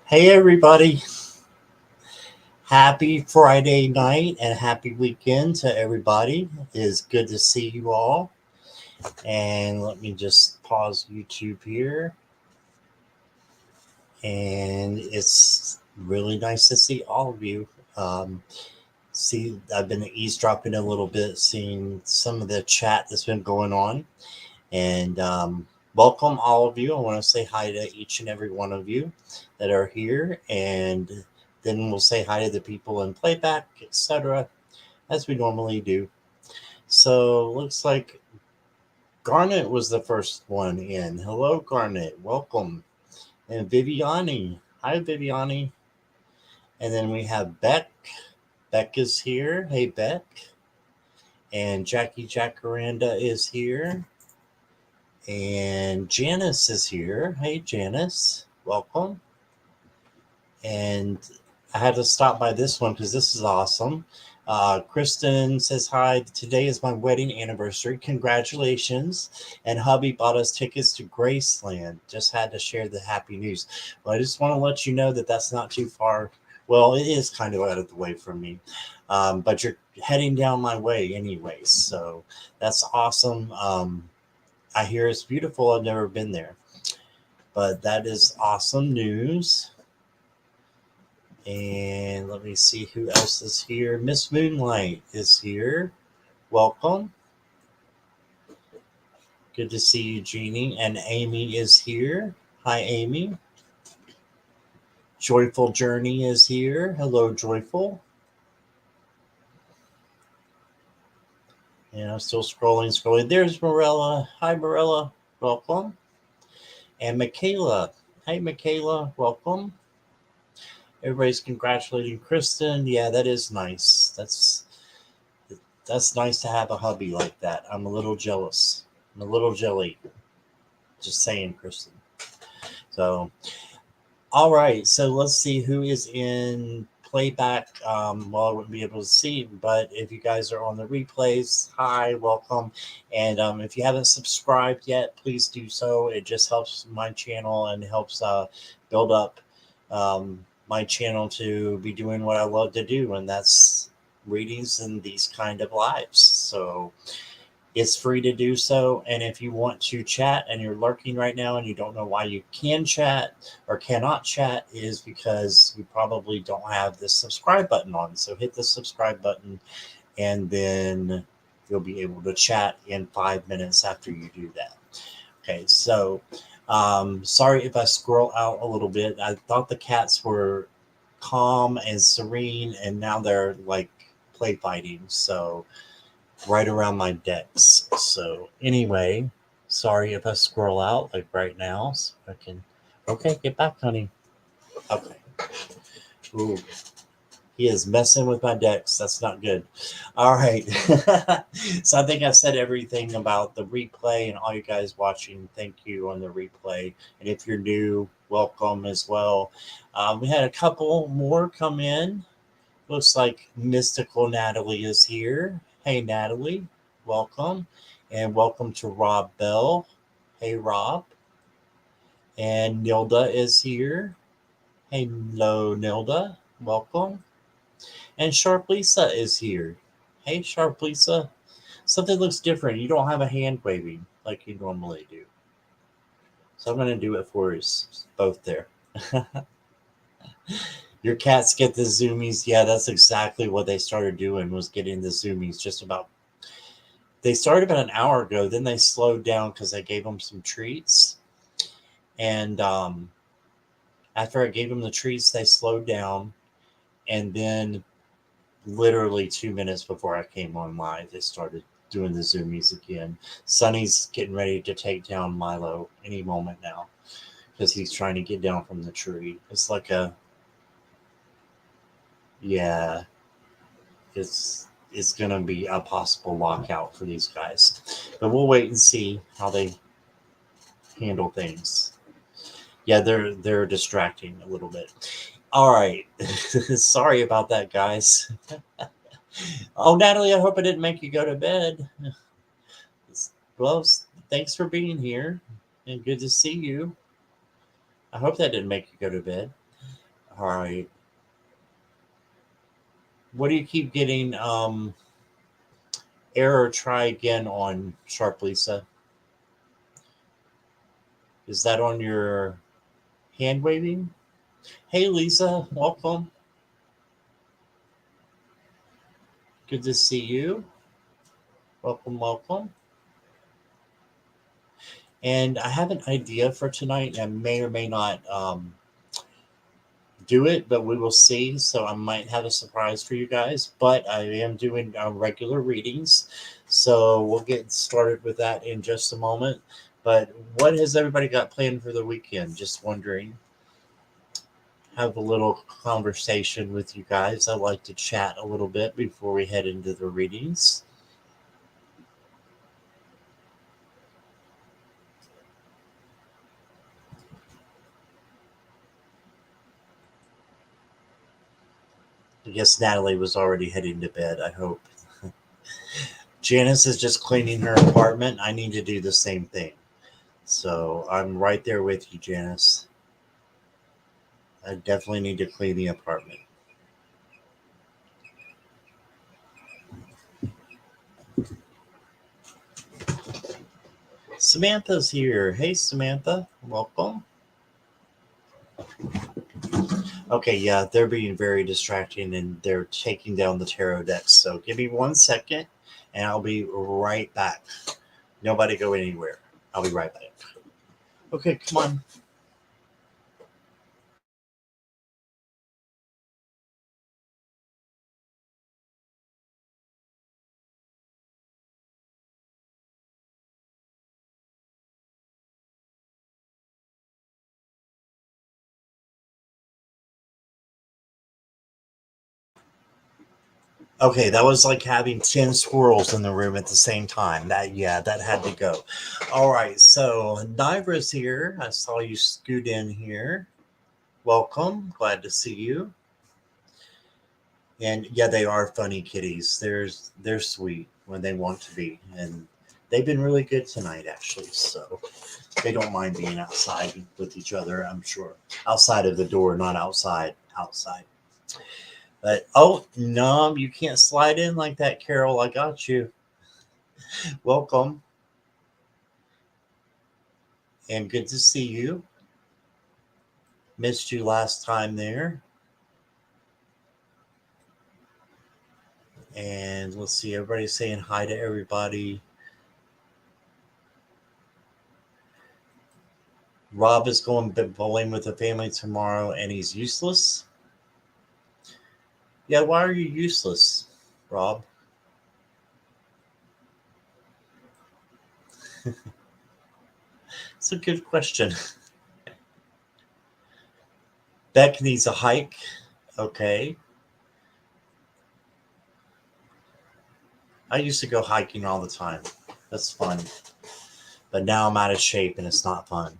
Hey, everybody. Happy Friday night and happy weekend to everybody. It is good to see you all. And let me just pause YouTube here. And it's really nice to see all of you. Um, I've been eavesdropping a little bit, seeing some of the chat that's been going on. And welcome all of you. I want to say hi to each and every one of you that are here. And then we'll say hi to the people in playback, etc., as we normally do. So looks like Garnet was the first one in. Hello, Garnet. Welcome. And Viviani. Hi, Viviani. And then we have Beck. Beck is here. Hey, Beck. And Jackie Jacaranda is here. And Janice is here. Hey, Janice. Welcome. And I had to stop by this one because this is awesome. Kristen says, hi, today is my wedding anniversary. Congratulations. And hubby bought us tickets to Graceland. Just had to share the happy news. Well, I just want to let you know that that's not too far. Well, it is kind of out of the way from me. But you're heading down my way anyways. So that's awesome. I hear it's beautiful. I've never been there. But that is awesome news. And let me see who else is here. Miss Moonlight is here. Welcome. Good to see you, Jeannie. And Amy is here. Hi, Amy. Joyful Journey is here. Hello, Joyful. And I'm still scrolling. There's Morella. Hi, Morella. Welcome. And Michaela. Hey, Michaela. Welcome. Everybody's congratulating Kristen. Yeah, that is nice. That's nice to have a hubby like that. I'm a little jealous. I'm a little jelly. Just saying, Kristen. So, all right. So let's see who is in playback. Well, I wouldn't be able to see, but if you guys are on the replays, hi, welcome. And if you haven't subscribed yet, please do so. It just helps my channel and helps build up my channel to be doing what I love to do, and that's readings and these kind of lives. So it's free to do so. And if you want to chat and you're lurking right now and you don't know why you can chat or cannot chat, is because you probably don't have the subscribe button on. So hit the subscribe button and then you'll be able to chat in 5 minutes after you do that. Okay, so sorry if I scroll out a little bit. I thought the cats were calm and serene, and now they're like play fighting. So right around my decks. So anyway, sorry if I scroll out like right now. So I can. Okay, get back, honey. Okay. Ooh, he is messing with my decks. That's not good. All right. So I think I said everything about the replay, and all you guys watching, thank you on the replay. And if you're new, welcome as well. We had a couple more come in. Looks like Mystical Natalie is here. Hey, Natalie, welcome. And welcome to Rob Bell. Hey, Rob. And Nilda is here. Hello, Nilda. Welcome. And Sharp Lisa is here. Hey, Sharp Lisa. Something looks different. You don't have a hand waving like you normally do. So I'm going to do it for us both there. Your cats get the zoomies. Yeah, that's exactly what they started doing, was getting the zoomies just about. They started about an hour ago. Then they slowed down because I gave them some treats. And after I gave them the treats, they slowed down. And then literally 2 minutes before I came on live, they started doing the zoomies again. Sonny's getting ready to take down Milo any moment now because he's trying to get down from the tree. It's like yeah, it's going to be a possible lockout for these guys. But we'll wait and see how they handle things. Yeah, they're distracting a little bit. All right. Sorry about that, guys. Oh, Natalie, I hope I didn't make you go to bed. Well, thanks for being here and good to see you. I hope that didn't make you go to bed. All right. What do you keep getting? Error, try again on Sharp Lisa. Is that on your hand waving? Hey, Lisa, welcome. Good to see you. Welcome, welcome. And I have an idea for tonight. I may or may not do it, but we will see. So I might have a surprise for you guys. But I am doing regular readings. So we'll get started with that in just a moment. But what has everybody got planned for the weekend? Just wondering. Have a little conversation with you guys. I like to chat a little bit before we head into the readings. I guess Natalie was already heading to bed, I hope. Janice is just cleaning her apartment. I need to do the same thing. So I'm right there with you, Janice. I definitely need to clean the apartment. Samantha's here. Hey, Samantha. Welcome. Okay, yeah, they're being very distracting and they're taking down the tarot decks. So give me 1 second and I'll be right back. Nobody go anywhere. I'll be right back. Okay, come on. Okay, that was like having 10 squirrels in the room at the same time. That had to go. All right, so Nivra's here. I saw you scoot in here. Welcome. Glad to see you. And yeah, they are funny kitties. They're sweet when they want to be. And they've been really good tonight, actually. So they don't mind being outside with each other, I'm sure. Outside of the door, not outside. Outside. But oh no, you can't slide in like that, Carol. I got you. Welcome and good to see you. Missed you last time there. And let's see, everybody's saying hi to everybody. Rob is going bowling with the family tomorrow and he's useless. Yeah, why are you useless, Rob? It's a good question. Beck needs a hike. Okay. I used to go hiking all the time. That's fun. But now I'm out of shape and it's not fun.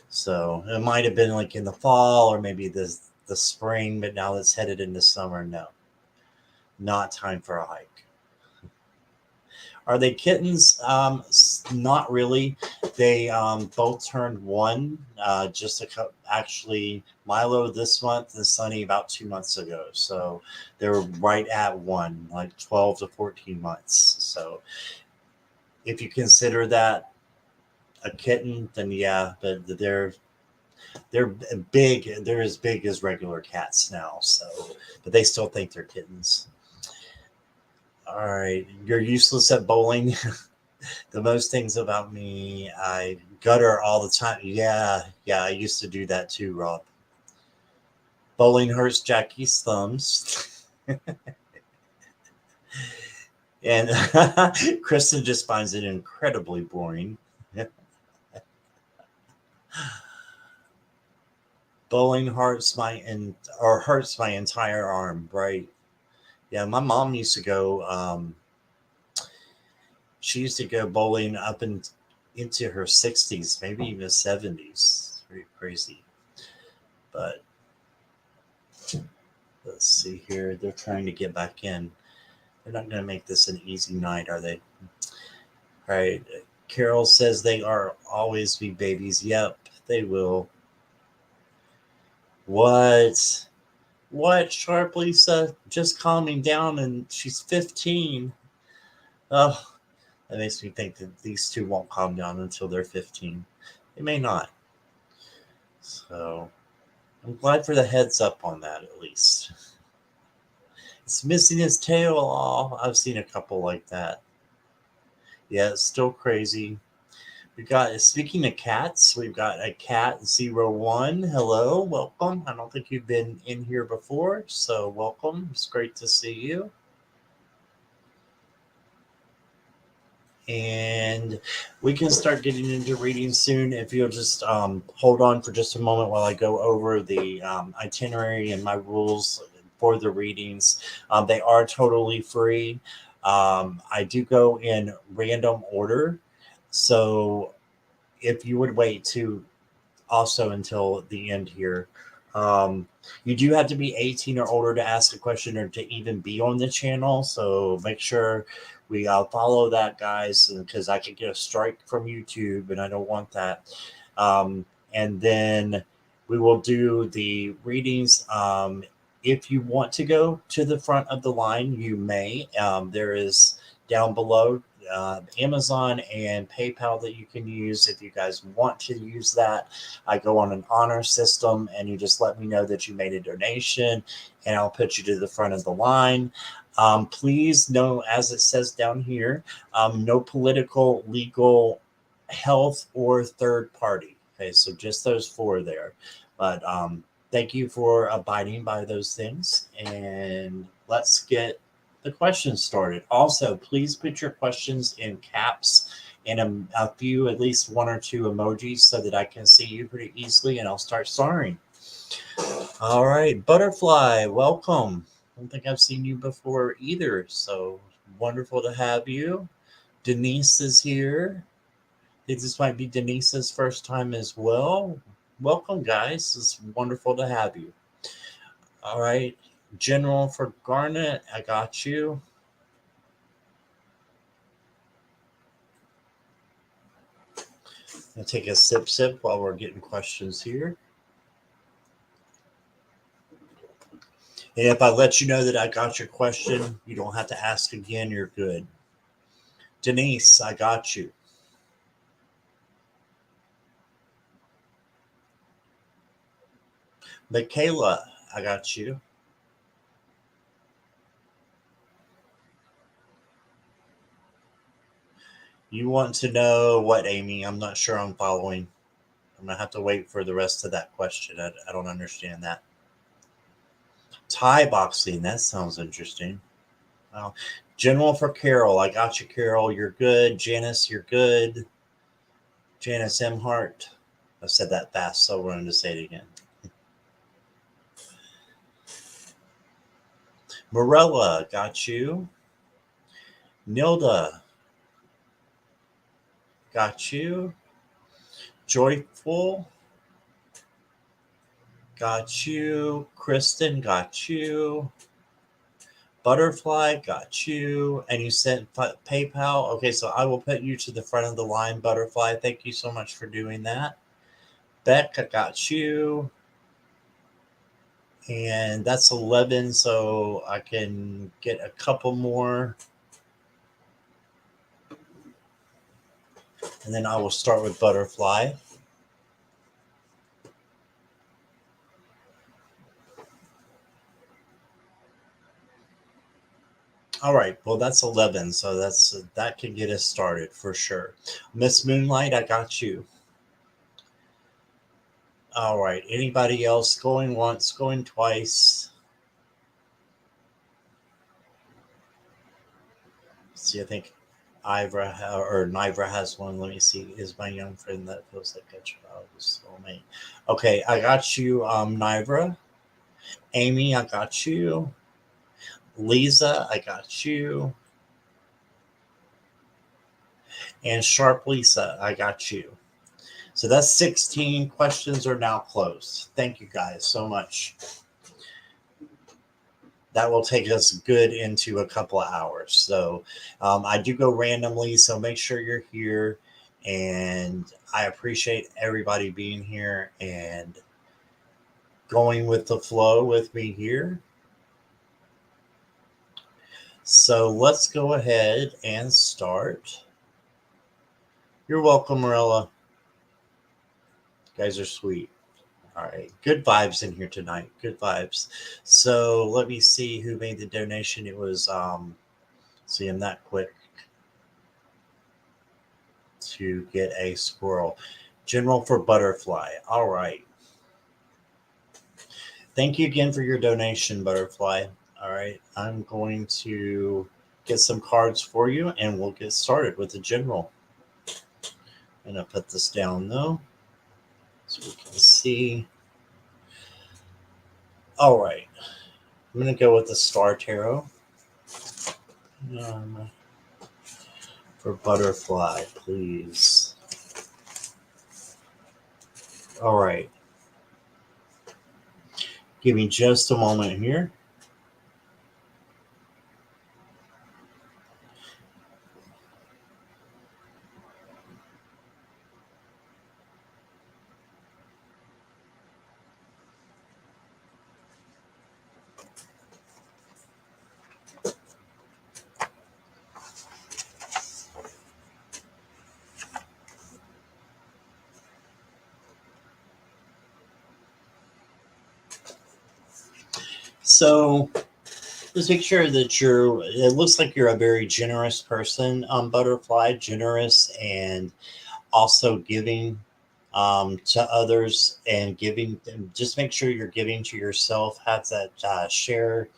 So it might have been like in the fall or maybe the spring, but now it's headed into summer. No, not time for a hike. Are they kittens? Not really. They both turned one. Actually, Milo this month and Sunny about 2 months ago. So they're right at one, like 12 to 14 months. So if you consider that a kitten, then yeah, but they're big. They're as big as regular cats now. So, but they still think they're kittens. All right, you're useless at bowling. The most things about me, I gutter all the time. Yeah, I used to do that too, Rob. Bowling hurts Jackie's thumbs. And Kristen just finds it incredibly boring. Bowling hurts my entire arm, right? Yeah, my mom used to go. She used to go bowling into her 60s, maybe even 70s. Very crazy. But let's see here. They're trying to get back in. They're not going to make this an easy night, are they? All right. Carol says they are always be babies. Yep, they will. What? What, Sharp Lisa? Just calming down and she's 15. Oh, that makes me think that these two won't calm down until they're 15. They may not. So I'm glad for the heads up on that at least. It's missing his tail. Oh, I've seen a couple like that. Yeah, it's still crazy. We got, speaking of cats, we've got a cat 01. Hello, welcome. I don't think you've been in here before, so welcome. It's great to see you. And we can start getting into reading soon. If you'll just hold on for just a moment while I go over the itinerary and my rules for the readings. They are totally free. I do go in random order. So if you would wait to also until the end here. Um, you do have to be 18 or older to ask a question or to even be on the channel. So make sure we follow that, guys, because I could get a strike from YouTube and I don't want that. And then we will do the readings. If you want to go to the front of the line, you may. There is down below Amazon and PayPal that you can use if you guys want to use that. I go on an honor system and you just let me know that you made a donation and I'll put you to the front of the line. Please know, as it says down here, no political, legal, health, or third party. Okay, so just those four there. But thank you for abiding by those things. And let's get the questions started. Also, please put your questions in caps and a few, at least one or two emojis so that I can see you pretty easily and I'll start starring. All right, Butterfly, welcome. I don't think I've seen you before either, so wonderful to have you. Denise is here. I think this might be Denise's first time as well. Welcome, guys. It's wonderful to have you. All right, General for Garnet, I got you. I'll take a sip while we're getting questions here. And if I let you know that I got your question, you don't have to ask again. You're good. Denise, I got you. Michaela, I got you. You want to know what, Amy? I'm not sure I'm following. I'm going to have to wait for the rest of that question. I don't understand that. Thai boxing, that sounds interesting. Well, General for Carol, I got you, Carol. You're good. Janice, you're good. Janice M. Hart. I said that fast, so we're going to say it again. Morella, got you. Nilda, got you. Joyful, got you. Kristen, got you. Butterfly, got you. And you sent PayPal. Okay, so I will put you to the front of the line, Butterfly. Thank you so much for doing that. Beck, I got you. And that's 11, so I can get a couple more. And then I will start with Butterfly. All right, well that's 11, so that can get us started for sure. Miss Moonlight, I got you. All right, anybody else going once, going twice? Let's see, I think Nivra has one. Let me see. Is my young friend that feels like a child is soulmate? Okay, I got you, Nivra. Amy, I got you. Lisa, I got you. And Sharp Lisa, I got you. So that's 16 questions are now closed. Thank you guys so much. That will take us good into a couple of hours. So I do go randomly, so make sure you're here. And I appreciate everybody being here. And going with the flow with me here. So let's go ahead and start. You're welcome, Marilla. You guys are sweet. All right. Good vibes in here tonight. Good vibes. So let me see who made the donation. It was see, I'm that quick to get a squirrel. General for Butterfly. All right. Thank you again for your donation, Butterfly. All right. I'm going to get some cards for you and we'll get started with the general. I'm going to put this down though so we can see. All right. I'm going to go with the Star Tarot. For Butterfly, please. All right. Give me just a moment here. So just make sure that it looks like you're a very generous person, Butterfly, generous and also giving to others and giving. Just make sure you're giving to yourself, have that share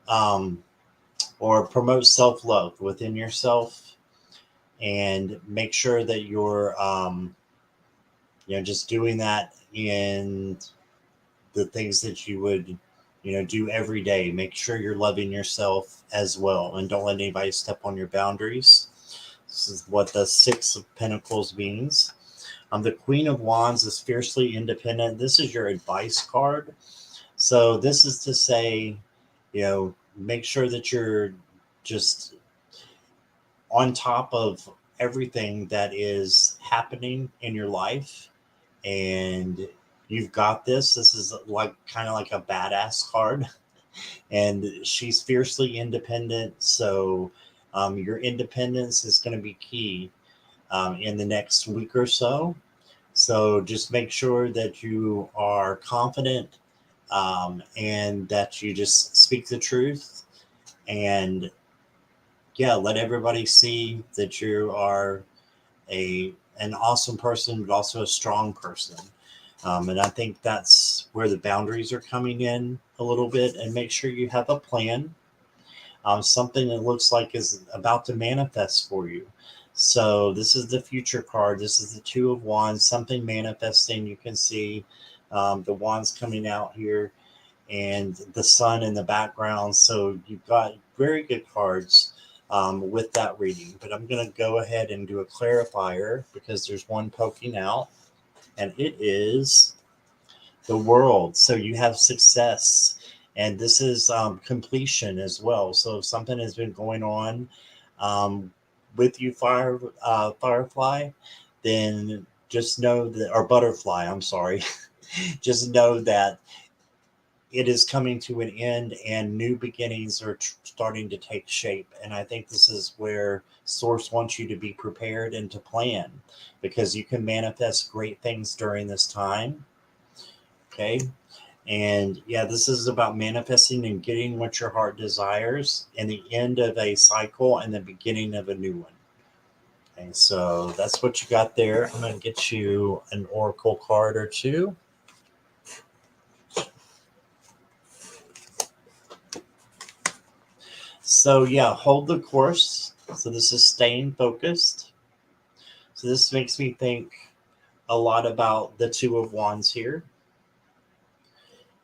or promote self-love within yourself and make sure that you're, just doing that in the things that you would do every day. Make sure you're loving yourself as well and don't let anybody step on your boundaries. This is what the Six of Pentacles means. The Queen of Wands is fiercely independent. This is your advice card. So this is to say, make sure that you're just on top of everything that is happening in your life and you've got this. This is like kind of like a badass card, and she's fiercely independent. So your independence is going to be key in the next week or so. So just make sure that you are confident and that you just speak the truth and let everybody see that you are an awesome person, but also a strong person. And I think that's where the boundaries are coming in a little bit. And make sure you have a plan, something that looks like is about to manifest for you. So this is the future card. This is the Two of Wands, something manifesting. You can see the wands coming out here and the sun in the background. So you've got very good cards with that reading. But I'm going to go ahead and do a clarifier because there's one poking out, and it is the World. So you have success. And this is completion as well. So if something has been going on with you, Firefly, then just know that, or Butterfly, I'm sorry, just know that it is coming to an end and new beginnings are starting to take shape. And I think this is where Source wants you to be prepared and to plan because you can manifest great things during this time. Okay. And this is about manifesting and getting what your heart desires and the end of a cycle and the beginning of a new one. Okay, so that's what you got there. I'm going to get you an oracle card or two. So hold the course. So this is staying focused. So this makes me think a lot about the Two of Wands here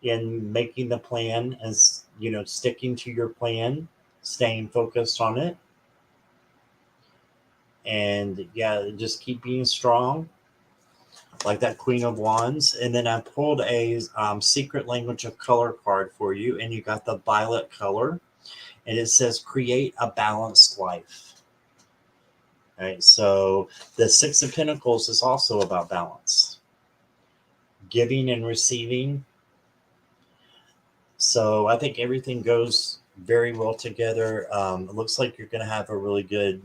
in making the plan as, sticking to your plan, staying focused on it. And just keep being strong like that Queen of Wands. And then I pulled a secret language of color card for you, and you got the violet color, and it says create a balanced life. All right, so the Six of Pentacles is also about balance, giving and receiving, So I think everything goes very well together. It looks like you're going to have a really good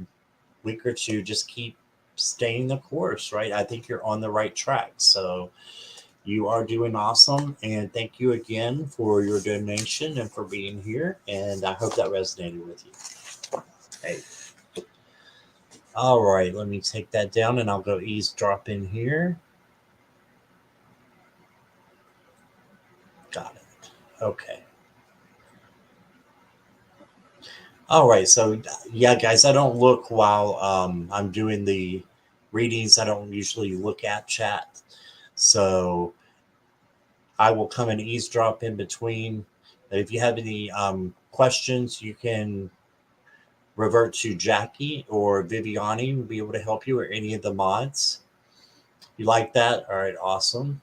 week or two. Just keep staying the course, right? I think you're on the right track. So you are doing awesome. And thank you again for your donation and for being here. And I hope that resonated with you. Hey. All right, let me take that down and I'll go eavesdrop in here. Got it. Okay. All right. So, yeah, guys, I don't look while I'm doing the readings. I don't usually look at chat. So, I will come and eavesdrop in between. If you have any questions, you can revert to Jackie or Viviani, will be able to help you, or any of the mods. You like that? All right. Awesome.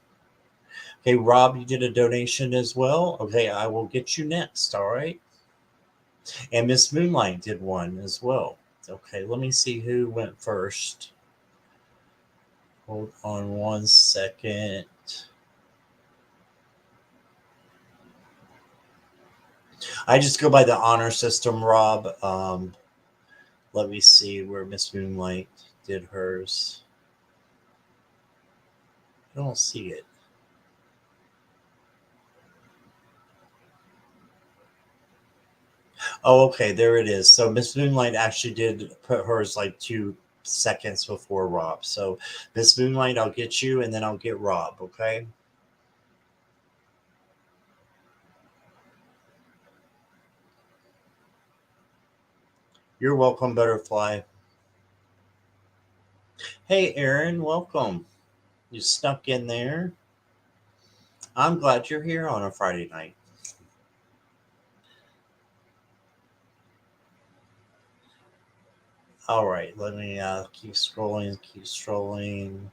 Okay, Rob, you did a donation as well. Okay, I will get you next. All right. And Miss Moonlight did one as well. Okay, let me see who went first. Hold on one second. I just go by the honor system, Rob. Let me see where Miss Moonlight did hers. I don't see it. Oh, okay, there it is. So Miss Moonlight actually did put hers like 2 seconds before Rob. So Miss Moonlight, I'll get you, and then I'll get Rob. Okay. You're welcome, Butterfly. Hey, Aaron, welcome. You snuck in there. I'm glad you're here on a Friday night. All right, let me keep scrolling, keep strolling.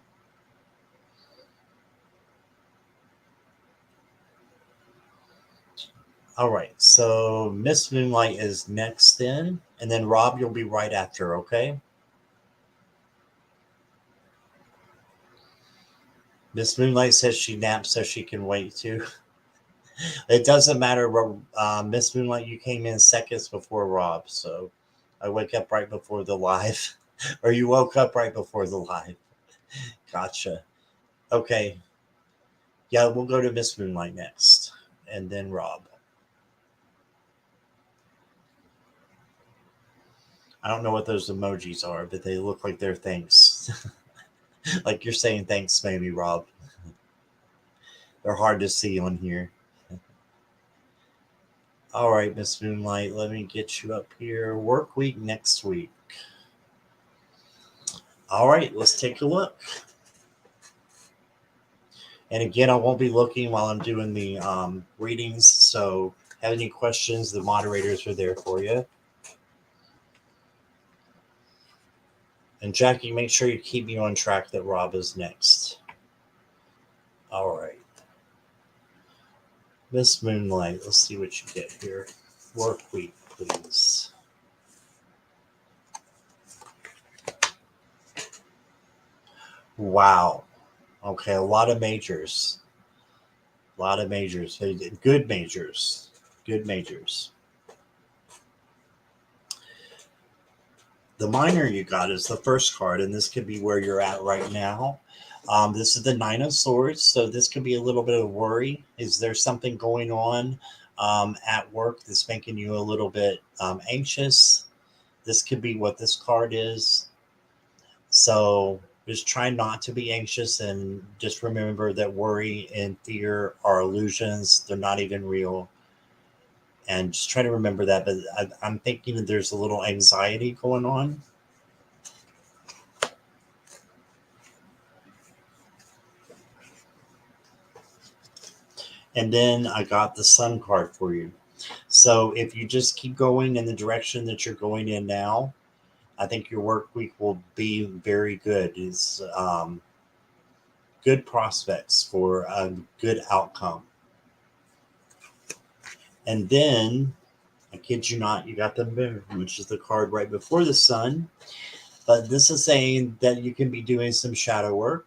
All right, so Miss Moonlight is next then, and then Rob, you'll be right after, okay? Miss Moonlight says she naps so she can wait too. It doesn't matter. Miss Moonlight, you came in seconds before Rob, so I wake up right before the live, or you woke up right before the live. Gotcha. Okay. Yeah, we'll go to Miss Moonlight next, and then Rob. I don't know what those emojis are, but they look like they're thanks. Like you're saying thanks, maybe, Rob. They're hard to see on here. All right, Miss Moonlight, let me get you up here. Work week next week. All right, let's take a look. And again, I won't be looking while I'm doing the readings. So, have any questions? The moderators are there for you. And Jackie, make sure you keep me on track that Rob is next. All right. Miss Moonlight, let's see what you get here. Work week, please. Wow. Okay, a lot of majors. A lot of majors. Good majors. Good majors. The minor you got is the first card, and this could be where you're at right now. This is the Nine of Swords, so this could be a little bit of worry. Is there something going on at work that's making you a little bit anxious? This could be what this card is. So just try not to be anxious, and just remember that worry and fear are illusions. They're not even real. And just try to remember that. But I'm thinking that there's a little anxiety going on. And then I got the Sun card for you. So if you just keep going in the direction that you're going in now, I think your work week will be very good. It's good prospects for a good outcome. And then, I kid you not, you got the Moon, which is the card right before the Sun. But this is saying that you can be doing some shadow work,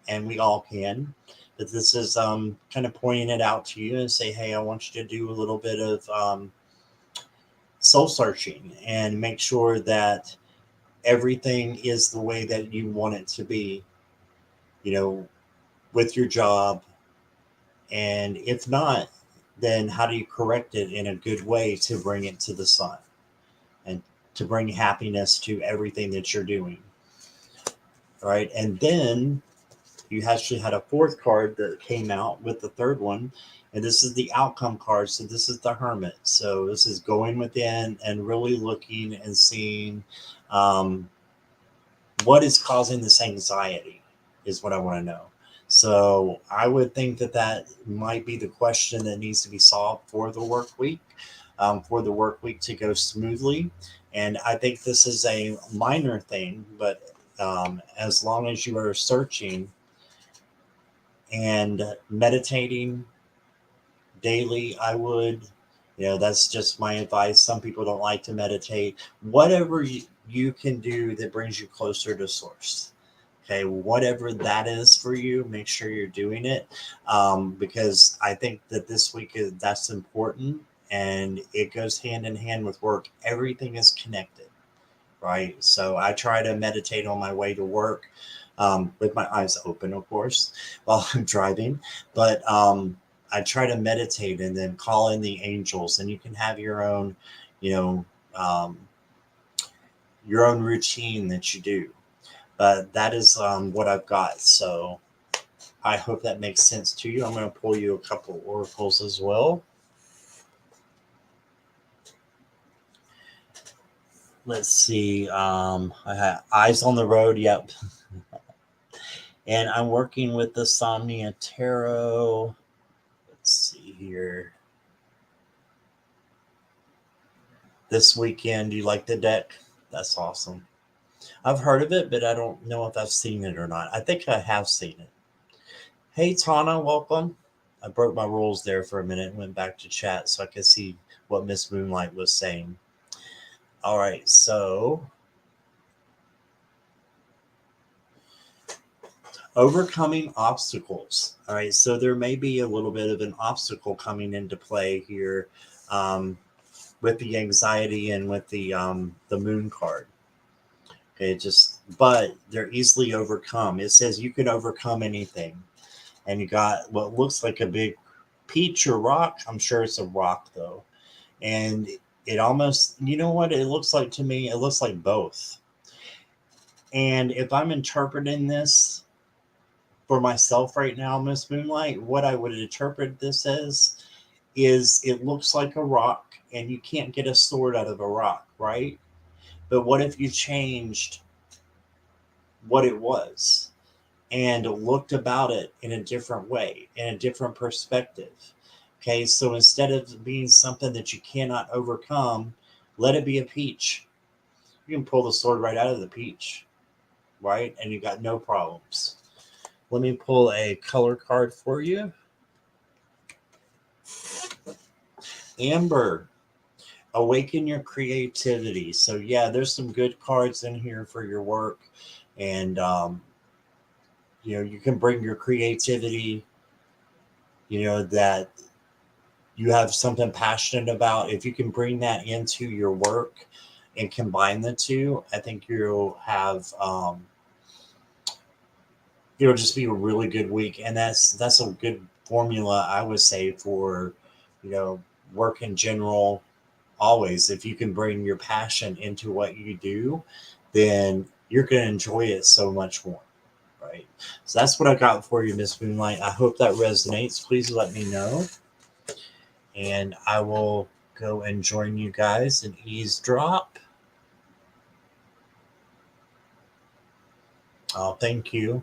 and we all can. But this is kind of pointing it out to you and say, hey, I want you to do a little bit of soul searching and make sure that everything is the way that you want it to be, you know, with your job. And if not, then how do you correct it in a good way to bring it to the sun and to bring happiness to everything that you're doing? Right. And then you actually had a fourth card that came out with the third one. And this is the outcome card. So this is the Hermit. So this is going within and really looking and seeing what is causing this anxiety is what I want to know. So I would think that that might be the question that needs to be solved for the work week to go smoothly. And I think this is a minor thing, but as long as you are searching and meditating daily, I would, that's just my advice. Some people don't like to meditate. Whatever you can do that brings you closer to source. Okay, whatever that is for you, make sure you're doing it, because I think that this week that's important, and it goes hand in hand with work. Everything is connected, right? So I try to meditate on my way to work, with my eyes open, of course, while I'm driving. But I try to meditate and then call in the angels, and you can have you know, um, your own routine that you do. But that is what I've got. So I hope that makes sense to you. I'm going to pull you a couple oracles as well. Let's see. I have Eyes on the Road. Yep. And I'm working with the Somnia Tarot. Let's see here. This weekend, you like the deck? That's awesome. I've heard of it, but I don't know if I've seen it or not. I think I have seen it. Hey, Tana, welcome. I broke my rules there for a minute and went back to chat so I could see what Miss Moonlight was saying. All right, so overcoming obstacles. All right, so there may be a little bit of an obstacle coming into play here, um, with the anxiety and with the moon card. Okay, but they're easily overcome. It says you can overcome anything, and you got what looks like a big peach or rock. I'm sure it's a rock though, and it almost, you know what it looks like to me? It looks like both. And if I'm interpreting this for myself right now, Miss Moonlight, what I would interpret this as is it looks like a rock, and you can't get a sword out of a rock, right? But what if you changed what it was and looked about it in a different way, in a different perspective? Okay, so instead of being something that you cannot overcome, let it be a peach. You can pull the sword right out of the peach, right? And you got no problems. Let me pull a color card for you. Amber, awaken your creativity. So yeah, there's some good cards in here for your work, and you can bring your creativity. That you have something passionate about. If you can bring that into your work and combine the two, I think you'll have it'll just be a really good week, and that's a good formula, I would say, for you know work in general. Always, if you can bring your passion into what you do, then you're going to enjoy it so much more, right? So that's what I got for you, Miss Moonlight. I hope that resonates. Please let me know, and I will go and join you guys and eavesdrop. Oh, thank you.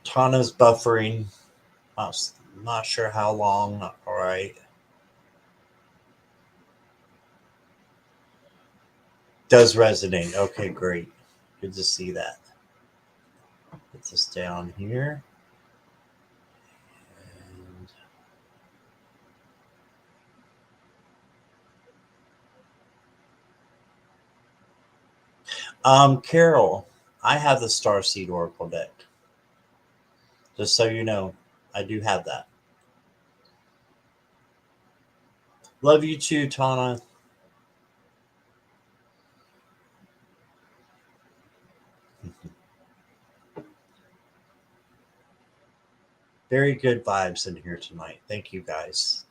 Tana's buffering. Not sure how long. All right. Does resonate. Okay, great. Good to see that. Put this down here. And Carol, I have the Starseed Oracle deck. Just so you know, I do have that. Love you too, Tana. Very good vibes in here tonight. Thank you, guys.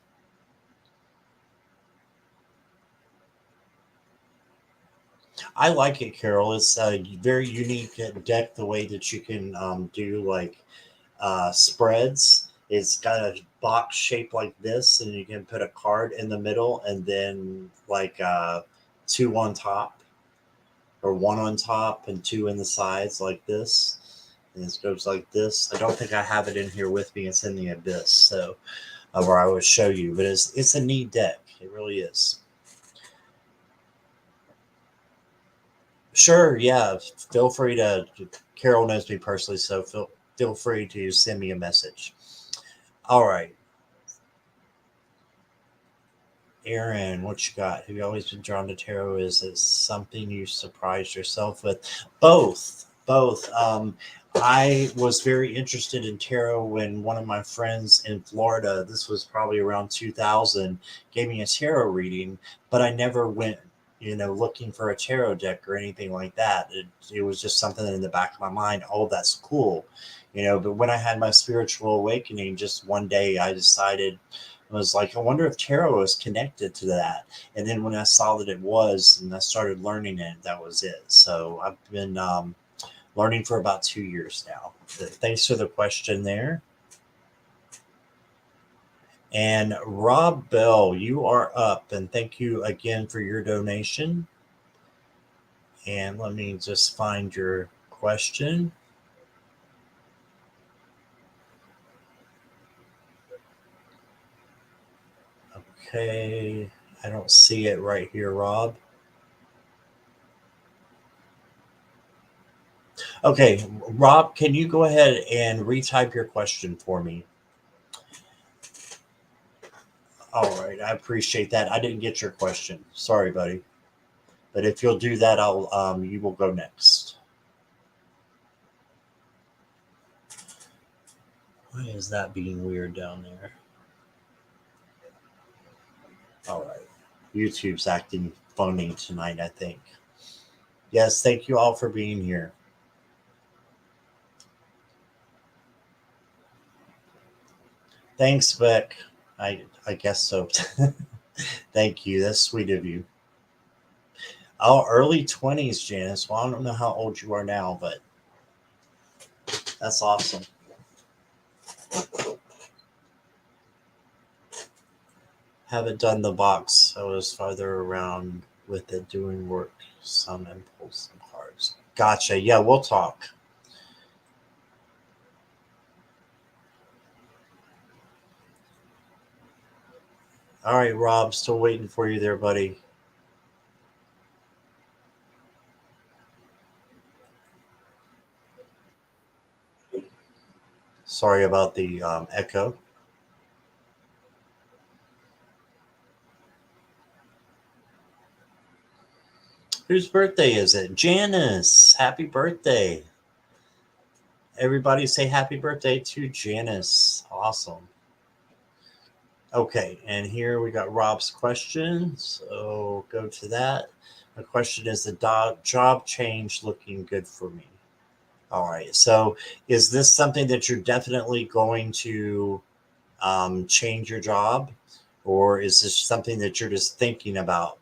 I like it, Carol. It's a very unique deck. The way that you can do like spreads. It's got a box shape like this, and you can put a card in the middle, and then like two on top, or one on top and two in the sides, like this. And it goes like this. I don't think I have it in here with me. It's in the abyss, so where I would show you. But it's a neat deck. It really is. Sure, yeah. Feel free to. Carol knows me personally, so feel free to send me a message. All right, Aaron, what you got? Have you always been drawn to tarot? Is it something you surprised yourself with? Both, both. I was very interested in tarot when one of my friends in Florida, this was probably around 2000, gave me a tarot reading, but I never went, looking for a tarot deck or anything like that. It was just something in the back of my mind. Oh, that's cool. But when I had my spiritual awakening, just one day I decided, I was like, I wonder if tarot is connected to that. And then when I saw that it was, and I started learning it, that was it. So I've been learning for about 2 years now. Thanks for the question there. And Rob Bell, you are up, and thank you again for your donation. And let me just find your question. Okay, I don't see it right here, Rob. Okay, Rob, can you go ahead and retype your question for me? All right, I appreciate that. I didn't get your question. Sorry, buddy. But if you'll do that, you will go next. Why is that being weird down there? All right. YouTube's acting funny tonight, I think. Yes, thank you all for being here. Thanks, Beck. I guess so. Thank you. That's sweet of you. Oh, early 20s, Janice. Well, I don't know how old you are now, but that's awesome. Haven't done the box. I was farther around with it doing work. Some impulse, some cards. Gotcha. Yeah, we'll talk. All right, Rob. Still waiting for you there, buddy. Sorry about the echo. Whose birthday is it? Janice. Happy birthday. Everybody say happy birthday to Janice. Awesome. Okay, and here we got Rob's question. So go to that. The question is the job change looking good for me? All right. So is this something that you're definitely going to change your job? Or is this something that you're just thinking about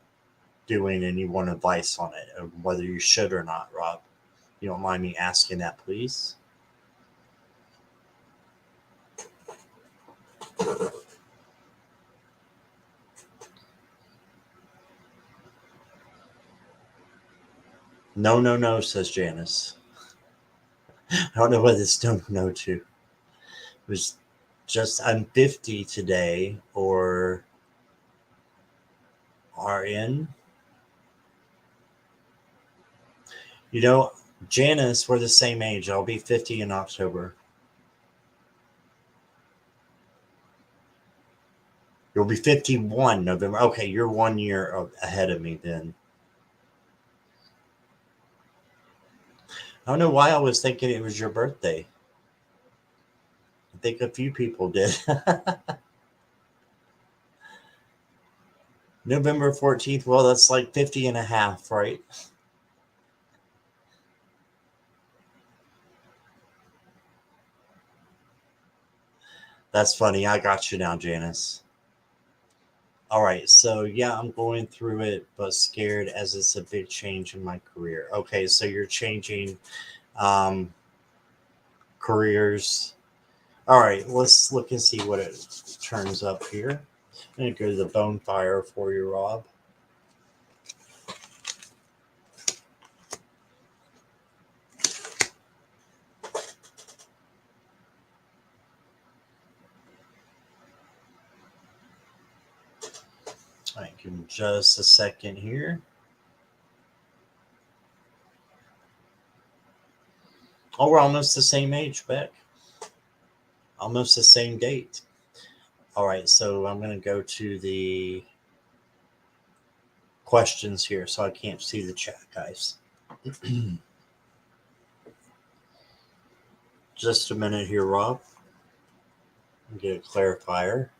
doing and you want advice on it, or whether you should or not, Rob? You don't mind me asking that, please? No, no, no, says Janice. I don't know what this no to. It was just I'm 50 today, or RN. You know, Janice, we're the same age. I'll be 50 in October. You'll be 51 November. Okay, you're 1 year ahead of me then. don't know why I was thinking it was your birthday. I think a few people did. November 14th. Well, that's like 50 and a half, right? That's funny. I got you now, Janice. All right. So, yeah, I'm going through it, but scared as it's a big change in my career. Okay. So, you're changing um, careers. All right. Let's look and see what it turns up here. I'm going to go to the bonfire for you, Rob. All right. Give me just a second here. Oh, we're almost the same age, Beck. Almost the same date. All right, so I'm going to go to the questions here so I can't see the chat, guys. Just a minute here, Rob. Get a clarifier.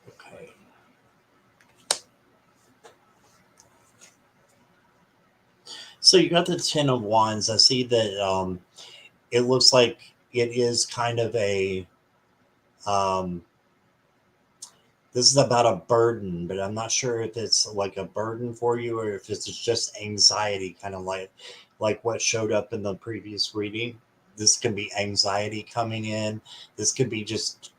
Okay. So you got the Ten of Wands. I see that it looks like it is kind of a um, this is about a burden, but I'm not sure if it's like a burden for you or if it's just anxiety, kind of like what showed up in the previous reading. This can be anxiety coming in. This could be just,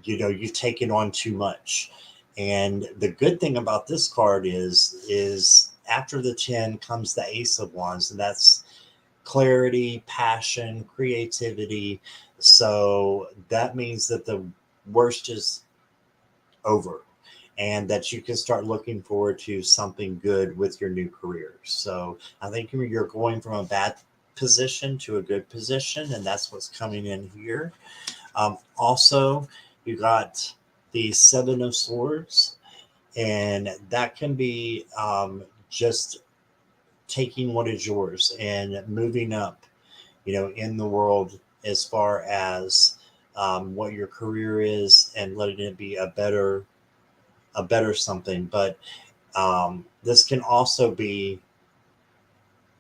you've taken on too much. And the good thing about this card is after the 10 comes the Ace of Wands, and that's clarity, passion, creativity. So that means that the worst is over and that you can start looking forward to something good with your new career. So I think you're going from a bad position to a good position, and that's what's coming in here. Also, you got the Seven of Swords, and that can be just taking what is yours and moving up, in the world as far as what your career is and letting it be a better something. But this can also be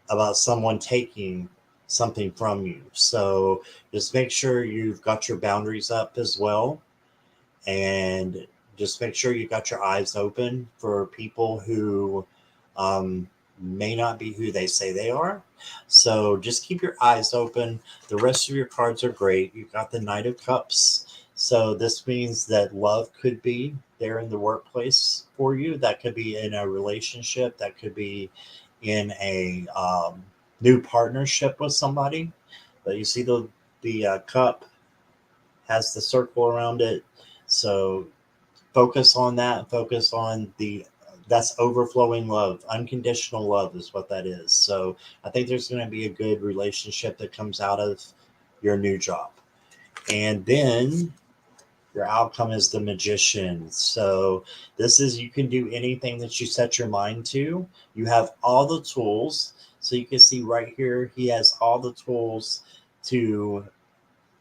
about someone taking something from you. So just make sure you've got your boundaries up as well. And just make sure you got your eyes open for people who may not be who they say they are. So just keep your eyes open. The rest of your cards are great. You've got the Knight of Cups. So this means that love could be there in the workplace for you. That could be in a relationship. That could be in a new partnership with somebody. But you see the cup has the circle around it. So focus on that. Focus on that's overflowing love. Unconditional love is what that is. So I think there's going to be a good relationship that comes out of your new job. And then your outcome is the Magician. So this is, you can do anything that you set your mind to. You have all the tools. So you can see right here, he has all the tools to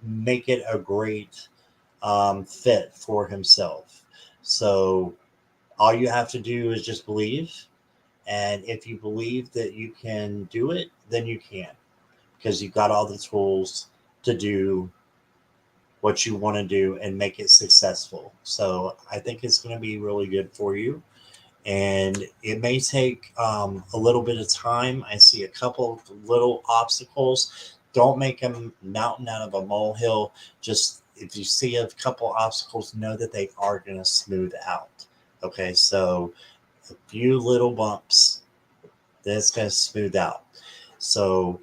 make it a great fit for himself. So all you have to do is just believe. And if you believe that you can do it, then you can, because you've got all the tools to do what you want to do and make it successful. So I think it's going to be really good for you. And it may take a little bit of time. I see a couple of little obstacles. Don't make a mountain out of a molehill. Just if you see a couple obstacles, know that they are going to smooth out. Okay, so a few little bumps, then it's going to smooth out. So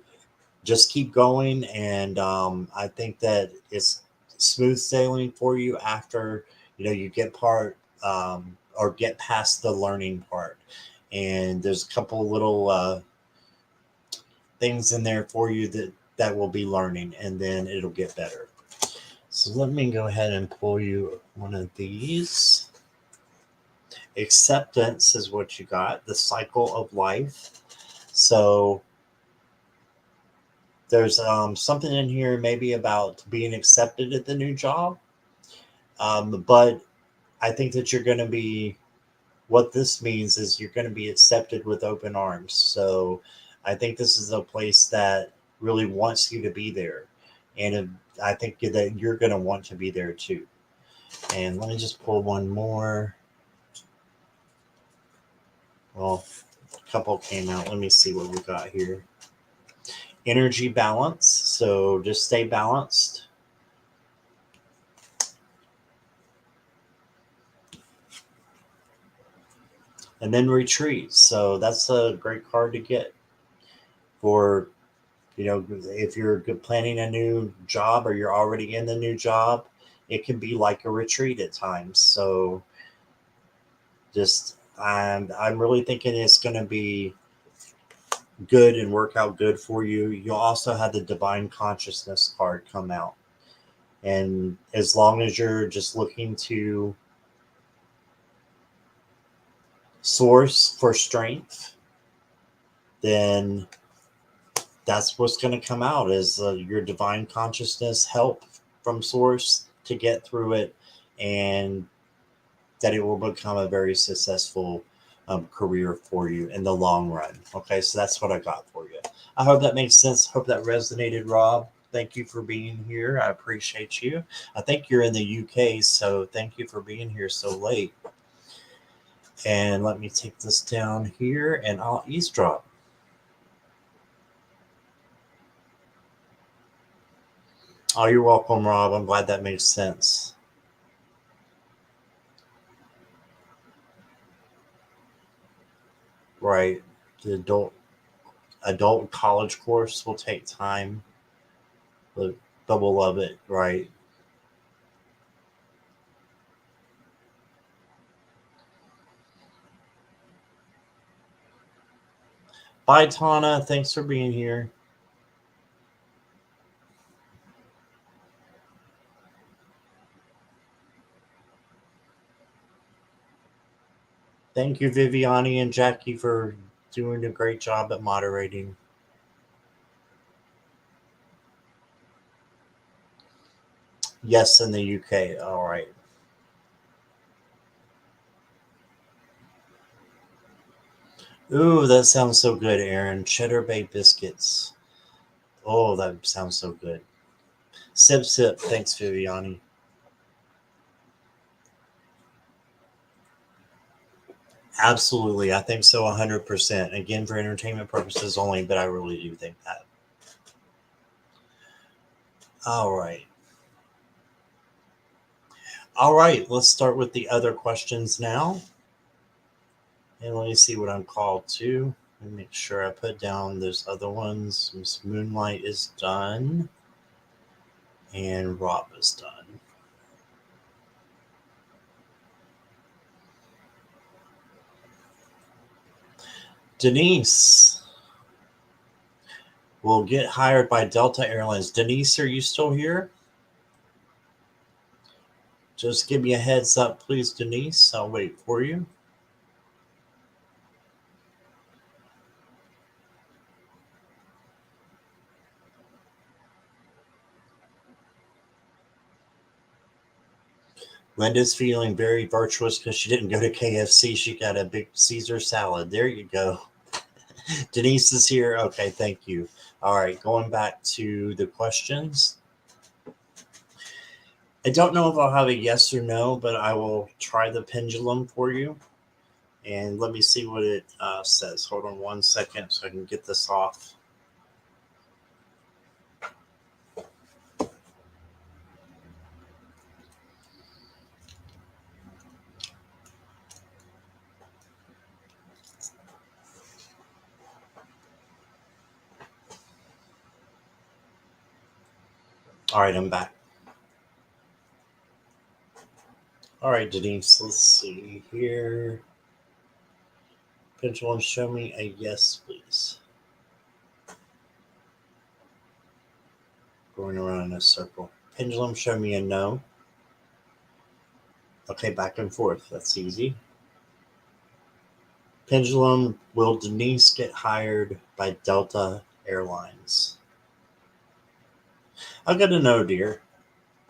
just keep going, and I think that it's smooth sailing for you after you get or get past the learning part. And there's a couple little things in there for you that will be learning, and then it'll get better. So let me go ahead and pull you one of these. Acceptance is what you got, the cycle of life. So there's something in here maybe about being accepted at the new job. But I think that you're going to be, what this means is you're going to be accepted with open arms. So I think this is a place that really wants you to be there. And I think that you're going to want to be there too. And let me just pull one more. Well, a couple came out. Let me see what we got here. Energy balance. So just stay balanced. And then retreat. So that's a great card to get for, if you're planning a new job or you're already in the new job. It can be like a retreat at times. So just I'm really thinking it's going to be good and work out good for you. You'll also have the divine consciousness card come out. And as long as you're just looking to source for strength, then that's what's going to come out is your divine consciousness, help from source to get through it, and that it will become a very successful career for you in the long run. Okay, so that's what I got for you. I hope that makes sense. Hope that resonated, Rob. Thank you for being here. I appreciate you. I think you're in the UK, so thank you for being here so late. And let me take this down here and I'll eavesdrop. Oh, you're welcome, Rob. I'm glad that makes sense. Right. The adult college course will take time, but we'll love it, right? Bye, Tana. Thanks for being here. Thank you, Viviani and Jackie, for doing a great job at moderating. Yes, in the UK. All right. Ooh, that sounds so good, Aaron. Cheddar Bay biscuits. Oh, that sounds so good. Sip, sip. Thanks, Viviani. Absolutely. I think so 100%. Again, for entertainment purposes only, but I really do think that. All right. All right. Let's start with the other questions now. And let me see what I'm called to. Let me make sure I put down those other ones. Miss Moonlight is done. And Rob is done. Denise will get hired by Delta Airlines. Denise, are you still here? Just give me a heads up, please, Denise. I'll wait for you. Linda's feeling very virtuous because she didn't go to KFC. She got a big Caesar salad. There you go. Denise is here. Okay, thank you. All right, going back to the questions. I don't know if I'll have a yes or no, but I will try the pendulum for you. And let me see what it says. Hold on 1 second so I can get this off. All right, I'm back. All right, Denise, let's see here. Pendulum, show me a yes, please. Going around in a circle. Pendulum, show me a no. Okay, back and forth. That's easy. Pendulum, will Denise get hired by Delta Airlines? I gotta know, dear.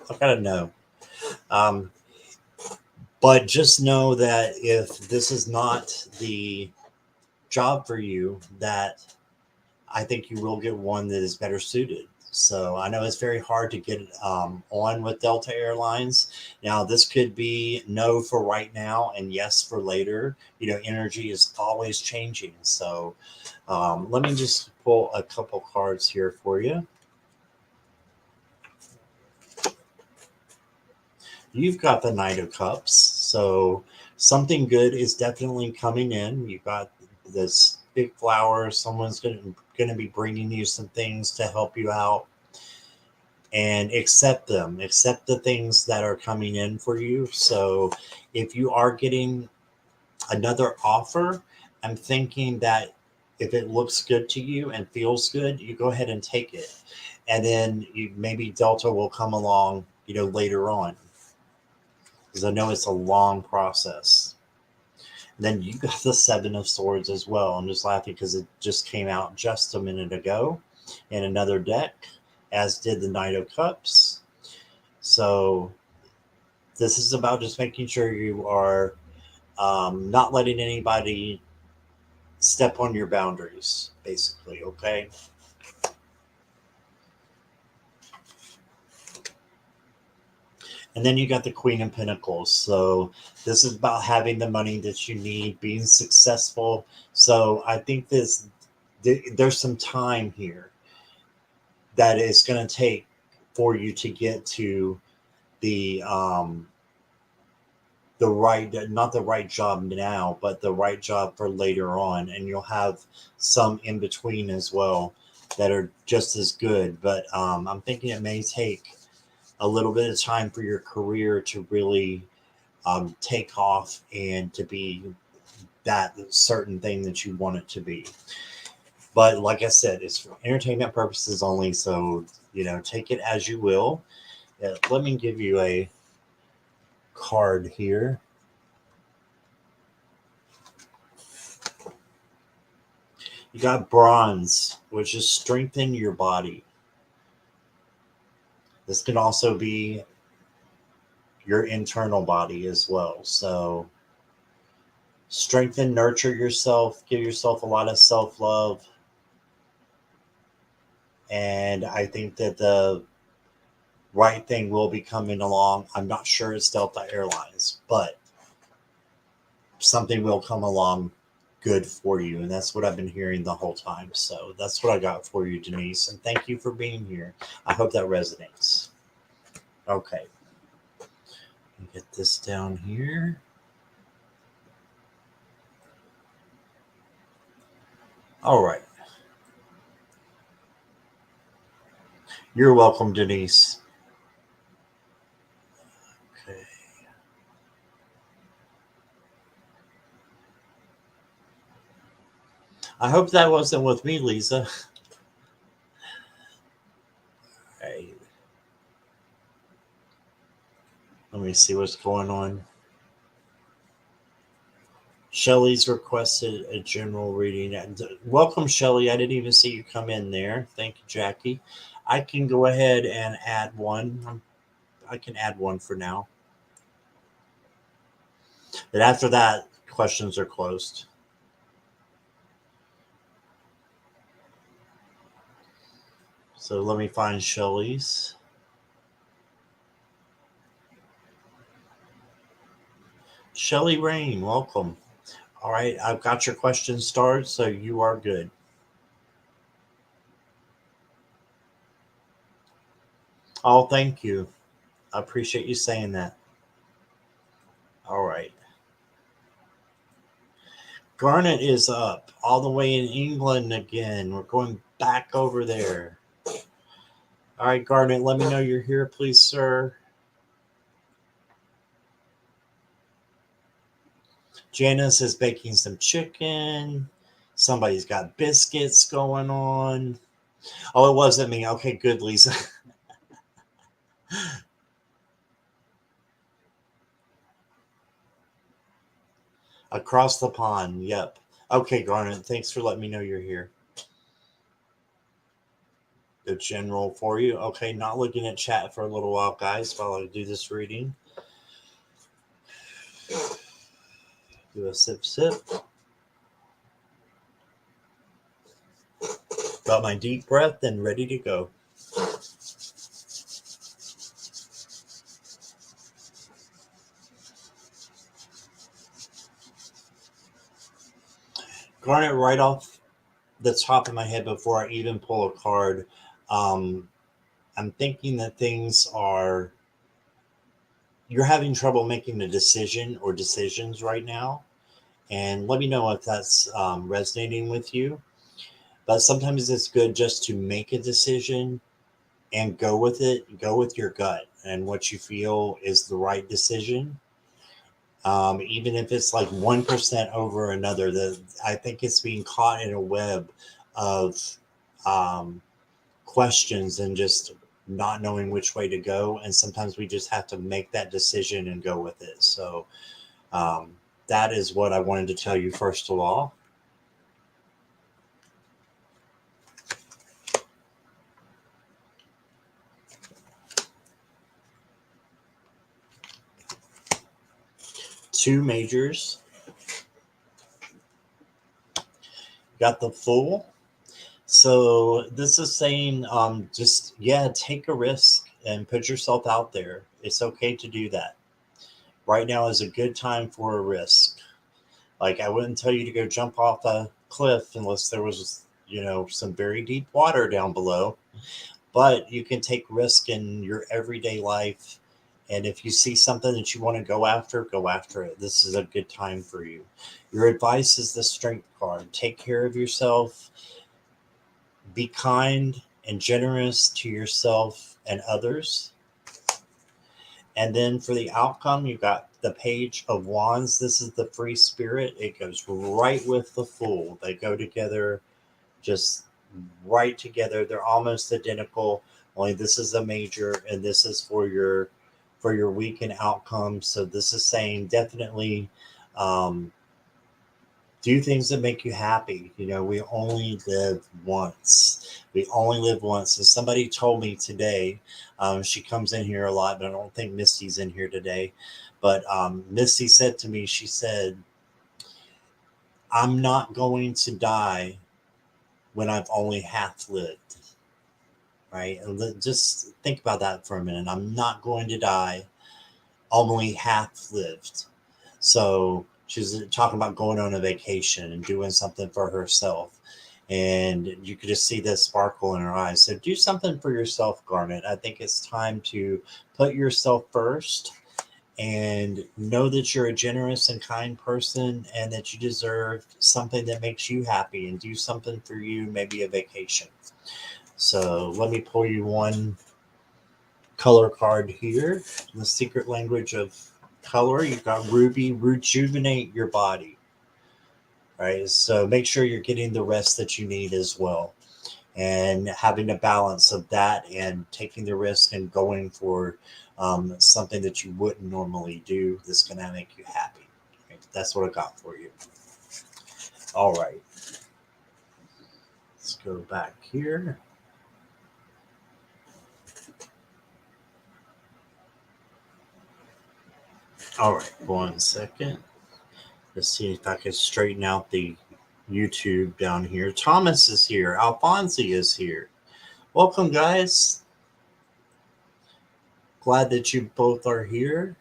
I gotta know. Um, but just know that if this is not the job for you, that I think you will get one that is better suited. So I know it's very hard to get on with Delta Airlines. Now, this could be no for right now and yes for later. You know, energy is always changing. So let me just pull a couple cards here for you. You've got the Knight of Cups. So something good is definitely coming in. You've got this big flower. Someone's going to be bringing you some things to help you out, and accept them. Accept the things that are coming in for you. So if you are getting another offer, I'm thinking that if it looks good to you and feels good, you go ahead and take it. And then maybe Delta will come along, later on, because I know it's a long process. And then you got the Seven of Swords as well. I'm just laughing because it just came out just a minute ago in another deck, as did the Knight of Cups. So this is about just making sure you are not letting anybody step on your boundaries, basically, okay? And then you got the Queen of Pentacles. So this is about having the money that you need, being successful. So I think there's some time here that it's going to take for you to get to the right, not the right job now, but the right job for later on. And you'll have some in between as well that are just as good. But I'm thinking it may take a little bit of time for your career to really take off and to be that certain thing that you want it to be. But like I said, it's for entertainment purposes only. So, take it as you will. Let me give you a card here. You got Bronze, which is strengthen your body. This can also be your internal body as well. So strengthen, nurture yourself, give yourself a lot of self-love. And I think that the right thing will be coming along. I'm not sure it's Delta Airlines, but something will come along good for you. And that's what I've been hearing the whole time. So that's what I got for you, Denise. And thank you for being here. I hope that resonates. Okay. Get this down here. All right. You're welcome, Denise. Okay. I hope that wasn't with me, Lisa. Right. Let me see what's going on. Shelly's requested a general reading. Welcome, Shelly. I didn't even see you come in there. Thank you, Jackie. I can go ahead and add one. I can add one for now. But after that, questions are closed. So let me find Shelly's. Shelly Rain, welcome. All right, I've got your questions started, so you are good. Oh, thank you. I appreciate you saying that. All right. Garnet is up all the way in England again. We're going back over there. All right, Garnet, let me know you're here, please, sir. Janice is baking some chicken. Somebody's got biscuits going on. Oh, it wasn't me. Okay, good, Lisa. Across the pond. Yep. Okay, Garnet, thanks for letting me know you're here. The general for you. Okay, not looking at chat for a little while, guys, while I do this reading. Do a sip, sip. Got my deep breath and ready to go. Garnet, right off the top of my head before I even pull a card, um, I'm thinking that things are, you're having trouble making a decision or decisions right now. And let me know if that's resonating with you. But sometimes it's good just to make a decision and go with it. Go with your gut and what you feel is the right decision. Even if it's like 1% over another, I think it's being caught in a web of um, questions and just not knowing which way to go. And sometimes we just have to make that decision and go with it. So um, that is what I wanted to tell you first of all. Two majors. Got the Fool. So this is saying, just yeah, take a risk and put yourself out there. It's okay to do that. Right now is a good time for a risk. Like I wouldn't tell you to go jump off a cliff unless there was, some very deep water down below. But you can take risk in your everyday life. And if you see something that you want to go after it. This is a good time for you. Your advice is the Strength card. Take care of yourself. Be kind and generous to yourself and others. And then for the outcome, you got the Page of Wands. This is the Free Spirit. It goes right with the Fool. They go together, just right together. They're almost identical. Only this is a major, and this is for your weekend outcome. So this is saying definitely um, do things that make you happy. We only live once. We only live once. And somebody told me today, she comes in here a lot, but I don't think Misty's in here today. But Misty said to me, she said, I'm not going to die when I've only half lived. Right? And just think about that for a minute. I'm not going to die only half lived. So she's talking about going on a vacation and doing something for herself. And you could just see the sparkle in her eyes. So do something for yourself, Garnet. I think it's time to put yourself first and know that you're a generous and kind person and that you deserve something that makes you happy and do something for you, maybe a vacation. So let me pull you one color card here. The secret language of color, you've got Ruby, rejuvenate your body. Right. So make sure you're getting the rest that you need as well. And having a balance of that and taking the risk and going for something that you wouldn't normally do that's going to make you happy. Right? That's what I got for you. All right. Let's go back here. All right. 1 second. Let's see if I can straighten out the YouTube down here. Thomas is here. Alfonsi is here. Welcome, guys. Glad that you both are here.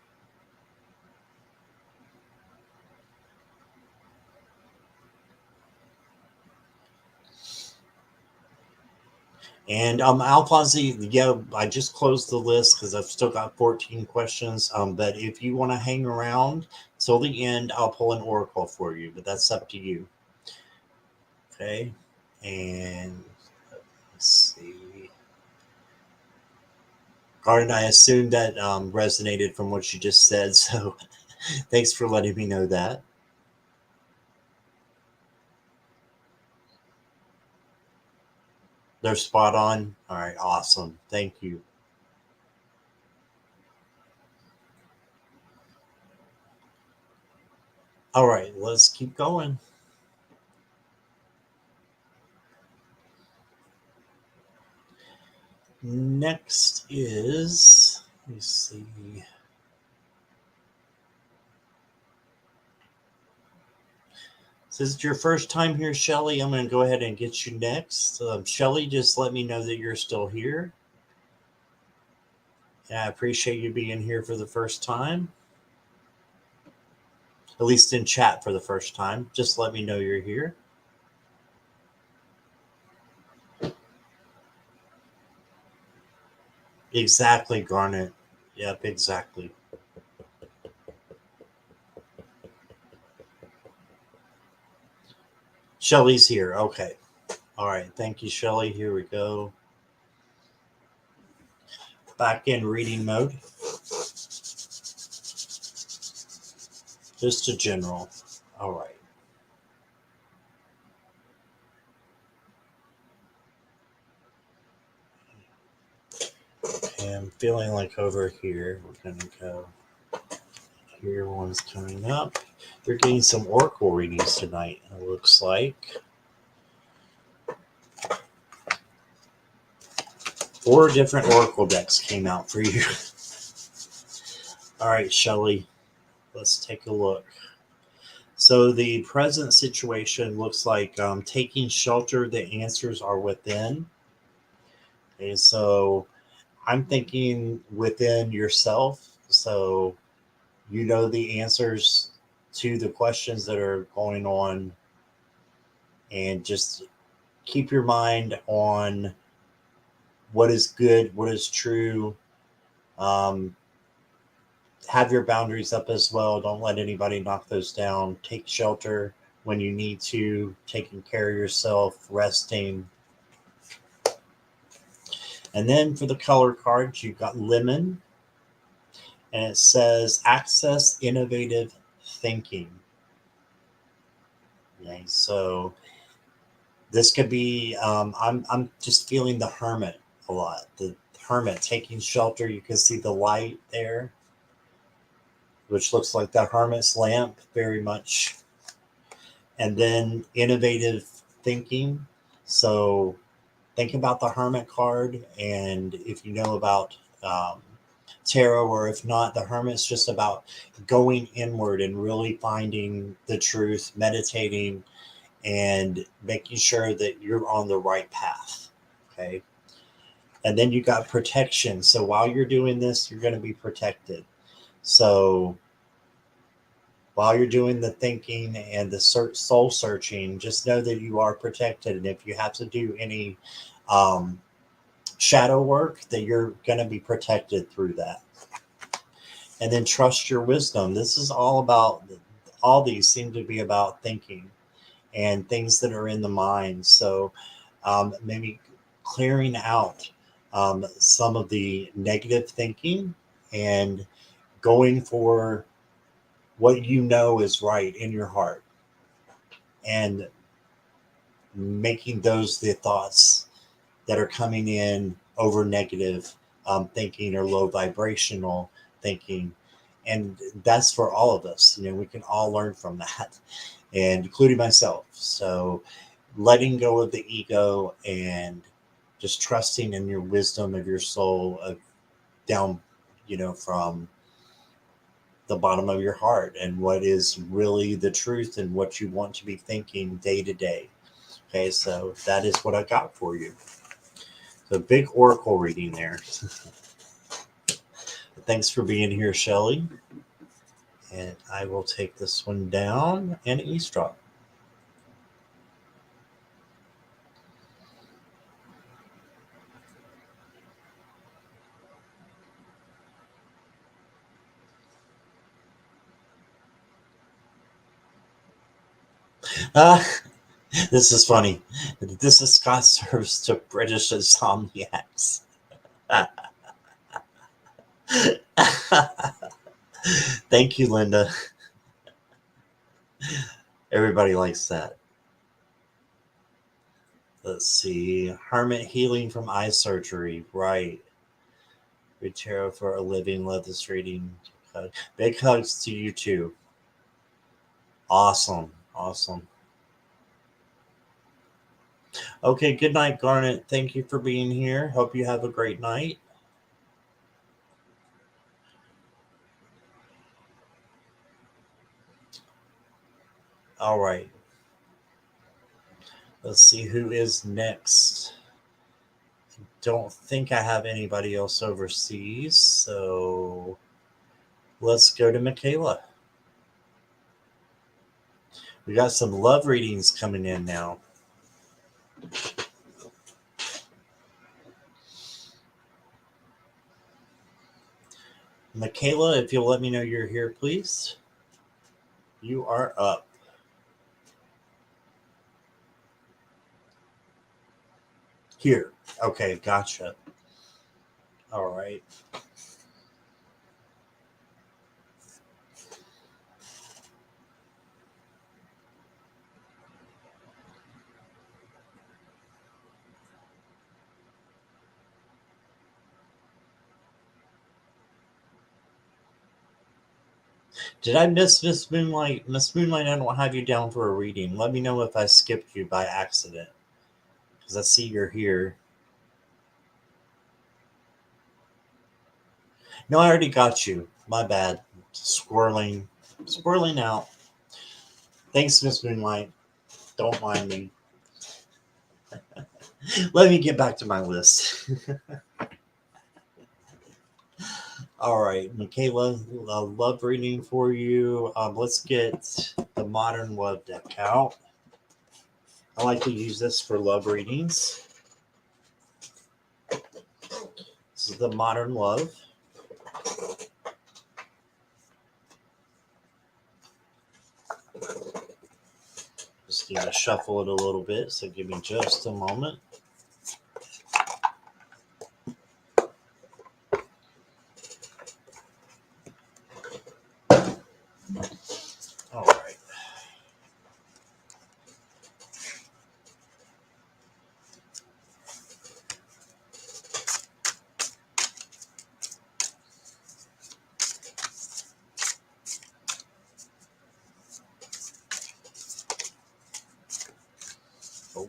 And Alfonsi, yeah, I just closed the list because I've still got 14 questions. But if you want to hang around till the end, I'll pull an oracle for you. But that's up to you. Okay. And let's see. Garden, I assume that resonated from what you just said. So thanks for letting me know that. They're spot on. All right. Awesome. Thank you. All right. Let's keep going. Next is, let me see. Since it's your first time here, Shelly, I'm going to go ahead and get you next. Shelly, just let me know that you're still here. And I appreciate you being here for the first time. At least in chat for the first time. Just let me know you're here. Exactly, Garnet. Yep, exactly. Shelly's here. Okay. All right. Thank you, Shelly. Here we go. Back in reading mode. Just a general. All right. Okay, I'm feeling like over here, we're going to go. Here, one's coming up. You're getting some Oracle readings tonight, it looks like. 4 different Oracle decks came out for you. All right, Shelly, let's take a look. So the present situation looks like taking shelter, the answers are within. Okay, so I'm thinking within yourself. So you know the answers to the questions that are going on, and just keep your mind on what is good, what is true. Have your boundaries up as well. Don't let anybody knock those down. Take shelter when you need to, taking care of yourself, resting. And then for the color cards, you've got lemon, and it says access innovative thinking. Okay, so this could be, I'm just feeling the hermit a lot. The hermit taking shelter. You can see the light there, which looks like the hermit's lamp very much. And then innovative thinking. So think about the hermit card, and if you know about tarot, or if not, the hermit's just about going inward and really finding the truth, meditating, and making sure that you're on the right path. Okay. And then you got protection. So while you're doing this, you're going to be protected. So while you're doing the thinking and the soul searching, just know that you are protected. And if you have to do any shadow work, that you're going to be protected through that. And then trust your wisdom. This is all about, all these seem to be about thinking and things that are in the mind. So maybe clearing out some of the negative thinking and going for what you know is right in your heart, and making those the thoughts that are coming in over negative thinking or low vibrational thinking. And that's for all of us. You know, we can all learn from that, and including myself. So letting go of the ego and just trusting in your wisdom of your soul, down, from the bottom of your heart, and what is really the truth and what you want to be thinking day to day. Okay, so that is what I got for you. So big oracle reading there. Thanks for being here, Shelly. And I will take this one down and eavesdrop. This is funny. This is Scott serves to British insomniacs. Thank you, Linda. Everybody likes that. Let's see. Hermit healing from eye surgery. Right. Read tarot for a living. Love this reading. Big hugs to you too. Awesome. Awesome. Okay, good night, Garnet. Thank you for being here. Hope you have a great night. All right. Let's see who is next. Don't think I have anybody else overseas, so let's go to Michaela. We got some love readings coming in now. Michaela, if you'll let me know you're here, please. You are up. Here. Okay, gotcha. All right. Did I miss Miss Moonlight? Miss Moonlight, I don't have you down for a reading. Let me know if I skipped you by accident. Because I see you're here. No, I already got you. My bad. Squirreling out. Thanks, Miss Moonlight. Don't mind me. Let me get back to my list. All right, Michaela, a love reading for you. Let's get the Modern Love deck out. I like to use this for love readings. This is the Modern Love. Just going to shuffle it a little bit, so give me just a moment. All right.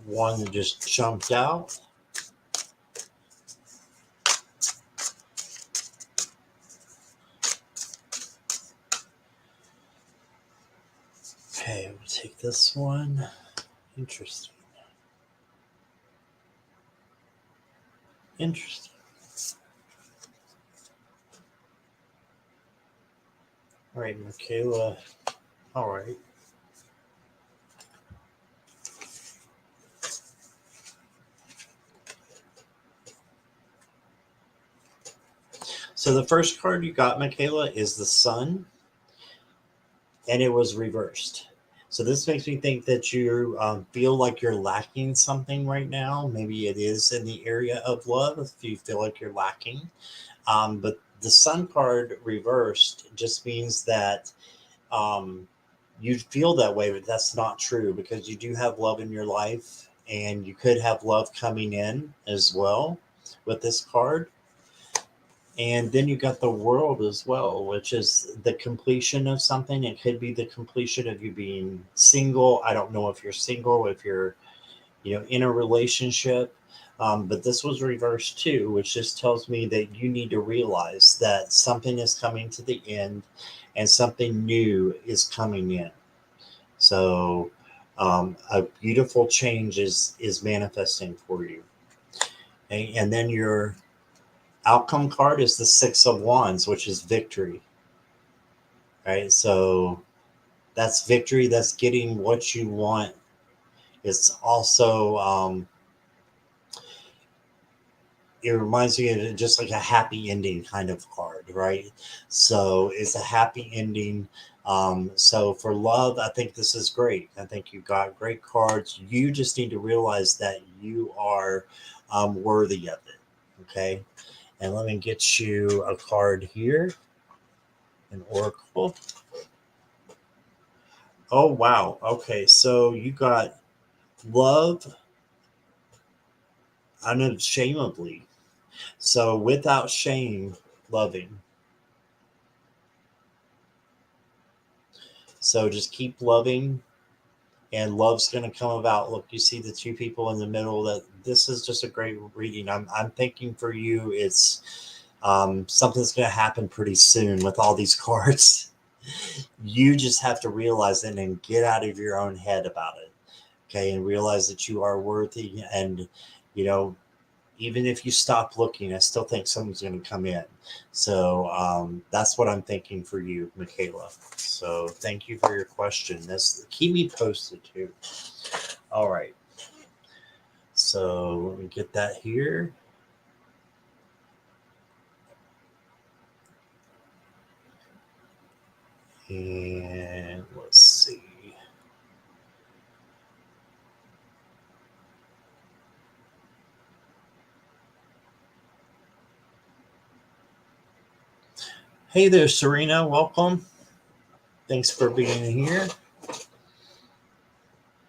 One just jumped out. Okay, we'll take this one. Interesting. Interesting. All right, Michaela. All right. So the first card you got, Michaela, is the Sun, and it was reversed. So this makes me think that you feel like you're lacking something right now. Maybe it is in the area of love if you feel like you're lacking. But the Sun card reversed just means that you feel that way, but that's not true because you do have love in your life and you could have love coming in as well with this card. And then you got the World as well, which is the completion of something. It could be the completion of you being single. I don't know if you're single, if you're, in a relationship. But this was reversed too, which just tells me that you need to realize that something is coming to the end and something new is coming in. So a beautiful change is manifesting for you. Okay? And then your outcome card is the Six of Wands, which is victory. Right? So that's victory. That's getting what you want. It's also it reminds me of just like a happy ending kind of card, right? So it's a happy ending. So for love, I think this is great. I think you've got great cards. You just need to realize that you are worthy of it. Okay. And let me get you a card here, an oracle. Oh, wow. Okay. So you got love unashamedly. So without shame, loving. So just keep loving and love's going to come about. Look, you see the two people in the middle. That this is just a great reading. I'm thinking for you, it's something's going to happen pretty soon with all these cards. You just have to realize it and get out of your own head about it. Okay, and realize that you are worthy, and you know, even if you stop looking, I still think something's going to come in. So that's what I'm thinking for you, Michaela. So thank you for your question. That's keep me posted too. All right. So let me get that here. And let's see. Hey there, Serena. Welcome. Thanks for being here.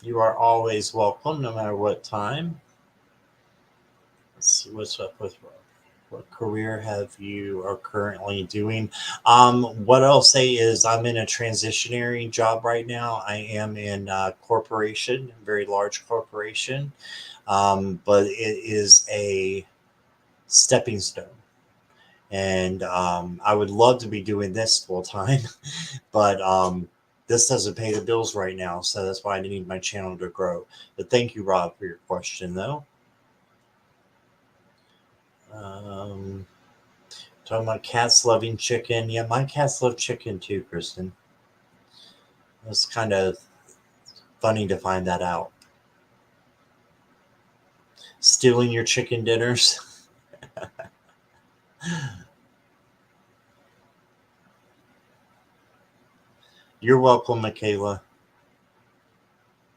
You are always welcome, no matter what time. Let's see what's up with what career have you are currently doing. What I'll say is I'm in a transitionary job right now. I am in a corporation, a very large corporation, but it is a stepping stone. And I would love to be doing this full time, but this doesn't pay the bills right now. So that's why I need my channel to grow. But thank you, Rob, for your question, though. Talking about cats loving chicken. Yeah, my cats love chicken too, Kristen. It's kind of funny to find that out. Stealing your chicken dinners. You're welcome, Michaela.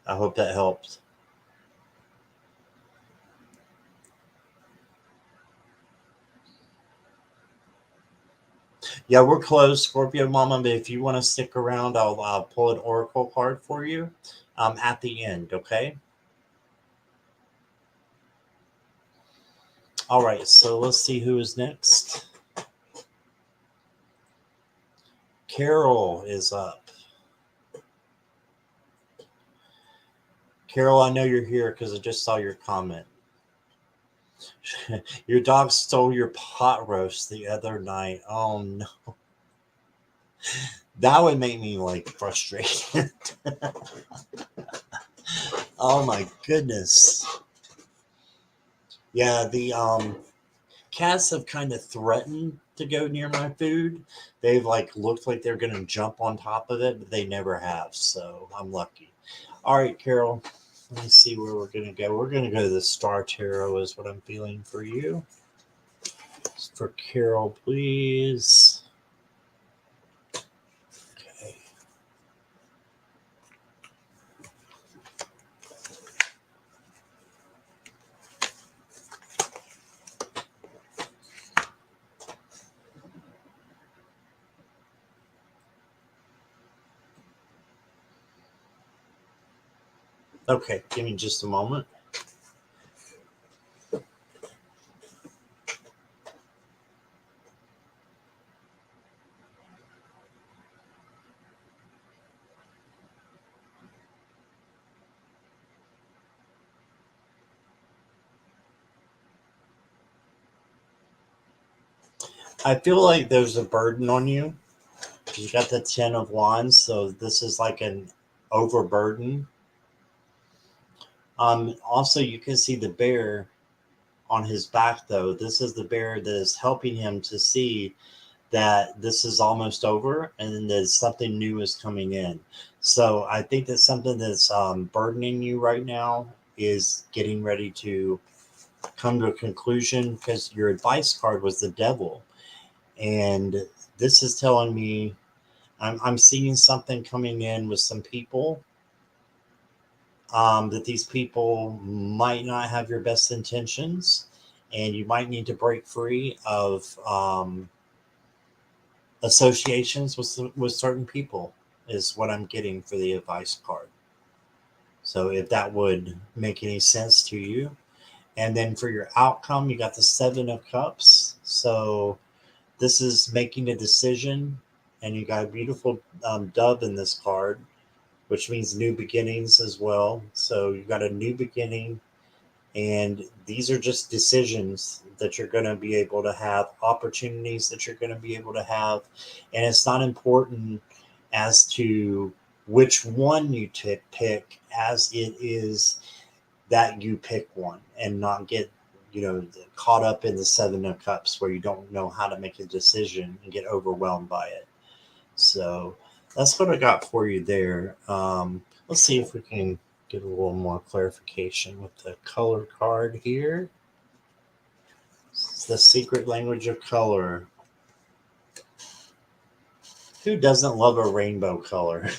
I hope that helped. Yeah, we're closed, Scorpio Mama, but if you want to stick around, I'll pull an oracle card for you at the end, okay? All right, so let's see who is next. Carol is up. Carol, I know you're here because I just saw your comment. Your dog stole your pot roast the other night. Oh no. That would make me like frustrated. Oh my goodness. Yeah, the cats have kind of threatened to go near my food. They've like looked like they're gonna jump on top of it, but they never have, so I'm lucky. All right, Carol. Let me see where we're gonna go. We're gonna go to the Star Tarot is what I'm feeling for you. For Carol, please. Okay. Okay, give me just a moment. I feel like there's a burden on you. You got the 10 of Wands, so this is like an overburden. Also, you can see the bear on his back, though. This is the bear that is helping him to see that this is almost over and that something new is coming in. So I think that something that's burdening you right now is getting ready to come to a conclusion because your advice card was the devil. And this is telling me I'm seeing something coming in with some people that these people might not have your best intentions, and you might need to break free of associations with certain people is what I'm getting for the advice card. So if that would make any sense to you. And then for your outcome, you got the 7 of Cups. So this is making a decision, and you got a beautiful dove in this card. which means new beginnings as well. So you've got a new beginning, and these are just decisions that you're going to be able to have, opportunities that you're going to be able to have. And it's not important as to which one you pick, as it is that you pick one and not get caught up in the seven of cups where you don't know how to make a decision and get overwhelmed by it. So that's what I got for you there. Let's see if we can get a little more clarification with the color card here. It's the secret language of color. Who doesn't love a rainbow color?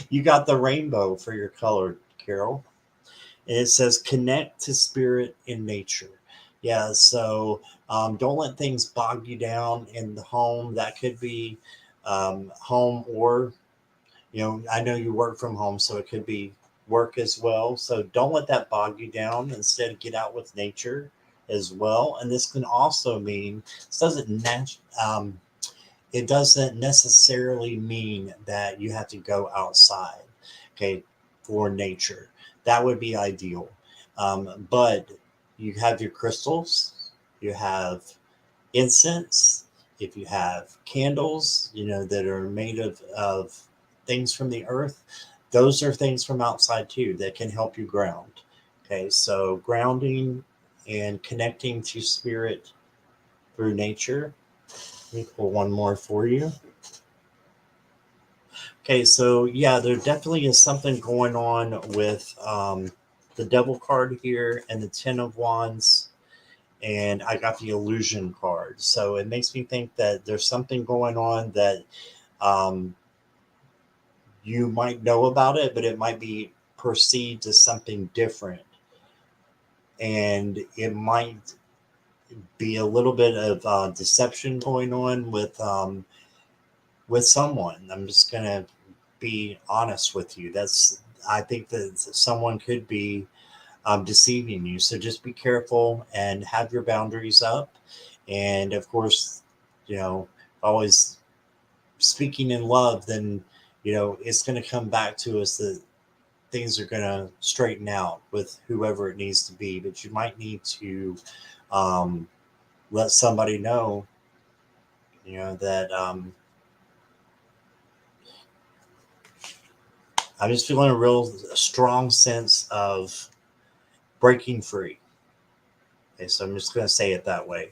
You got the rainbow for your color, Carol. And it says connect to spirit in nature. Yeah, so don't let things bog you down in the home. That could be home, or I know you work from home, so it could be work as well. So don't let that bog you down. Instead, get out with nature as well. And this can also mean this it doesn't necessarily mean that you have to go outside, okay, for nature. That would be ideal. But you have your crystals, you have incense, if you have candles, that are made of things from the earth, those are things from outside too that can help you ground. Okay, so grounding and connecting to spirit through nature. Let me pull one more for you. Okay, so yeah, there definitely is something going on with the Devil card here and the Ten of Wands, and I got the Illusion card. So it makes me think that there's something going on that um, you might know about it, but it might be perceived as something different, and it might be a little bit of deception going on with someone. I'm just gonna be honest with you. I think that someone could be deceiving you. So just be careful and have your boundaries up. And of course, always speaking in love, then it's going to come back to us that things are going to straighten out with whoever it needs to be. But you might need to um, let somebody know, that I'm just feeling a real strong sense of breaking free. Okay, so I'm just going to say it that way,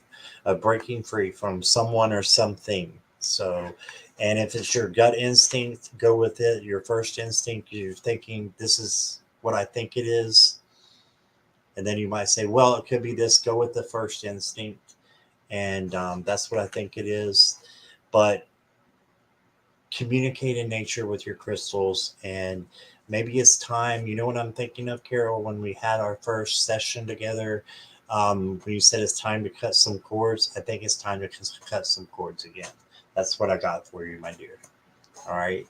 breaking free from someone or something. So, and if it's your gut instinct, go with it. Your first instinct, you're thinking, this is what I think it is. And then you might say, well, it could be this. Go with the first instinct. And that's what I think it is. But communicate in nature with your crystals, and maybe it's time. You know what I'm thinking of, Carol, when we had our first session together, when you said it's time to cut some cords, I think it's time to cut some cords again. That's what I got for you, my dear. All right,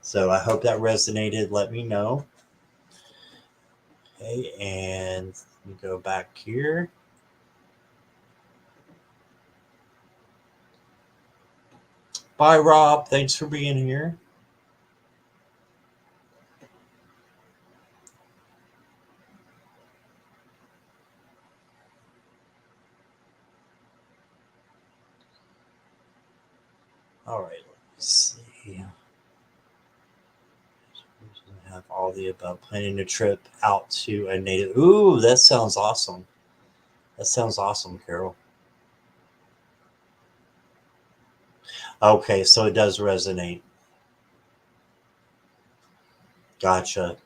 so I hope that resonated. Let me know. Okay, and let me go back here. Bye, Rob. Thanks for being here. All right, let's see. Have all the above. Planning a trip out to a native. Ooh, that sounds awesome. That sounds awesome, Carol. Okay, so it does resonate. Gotcha.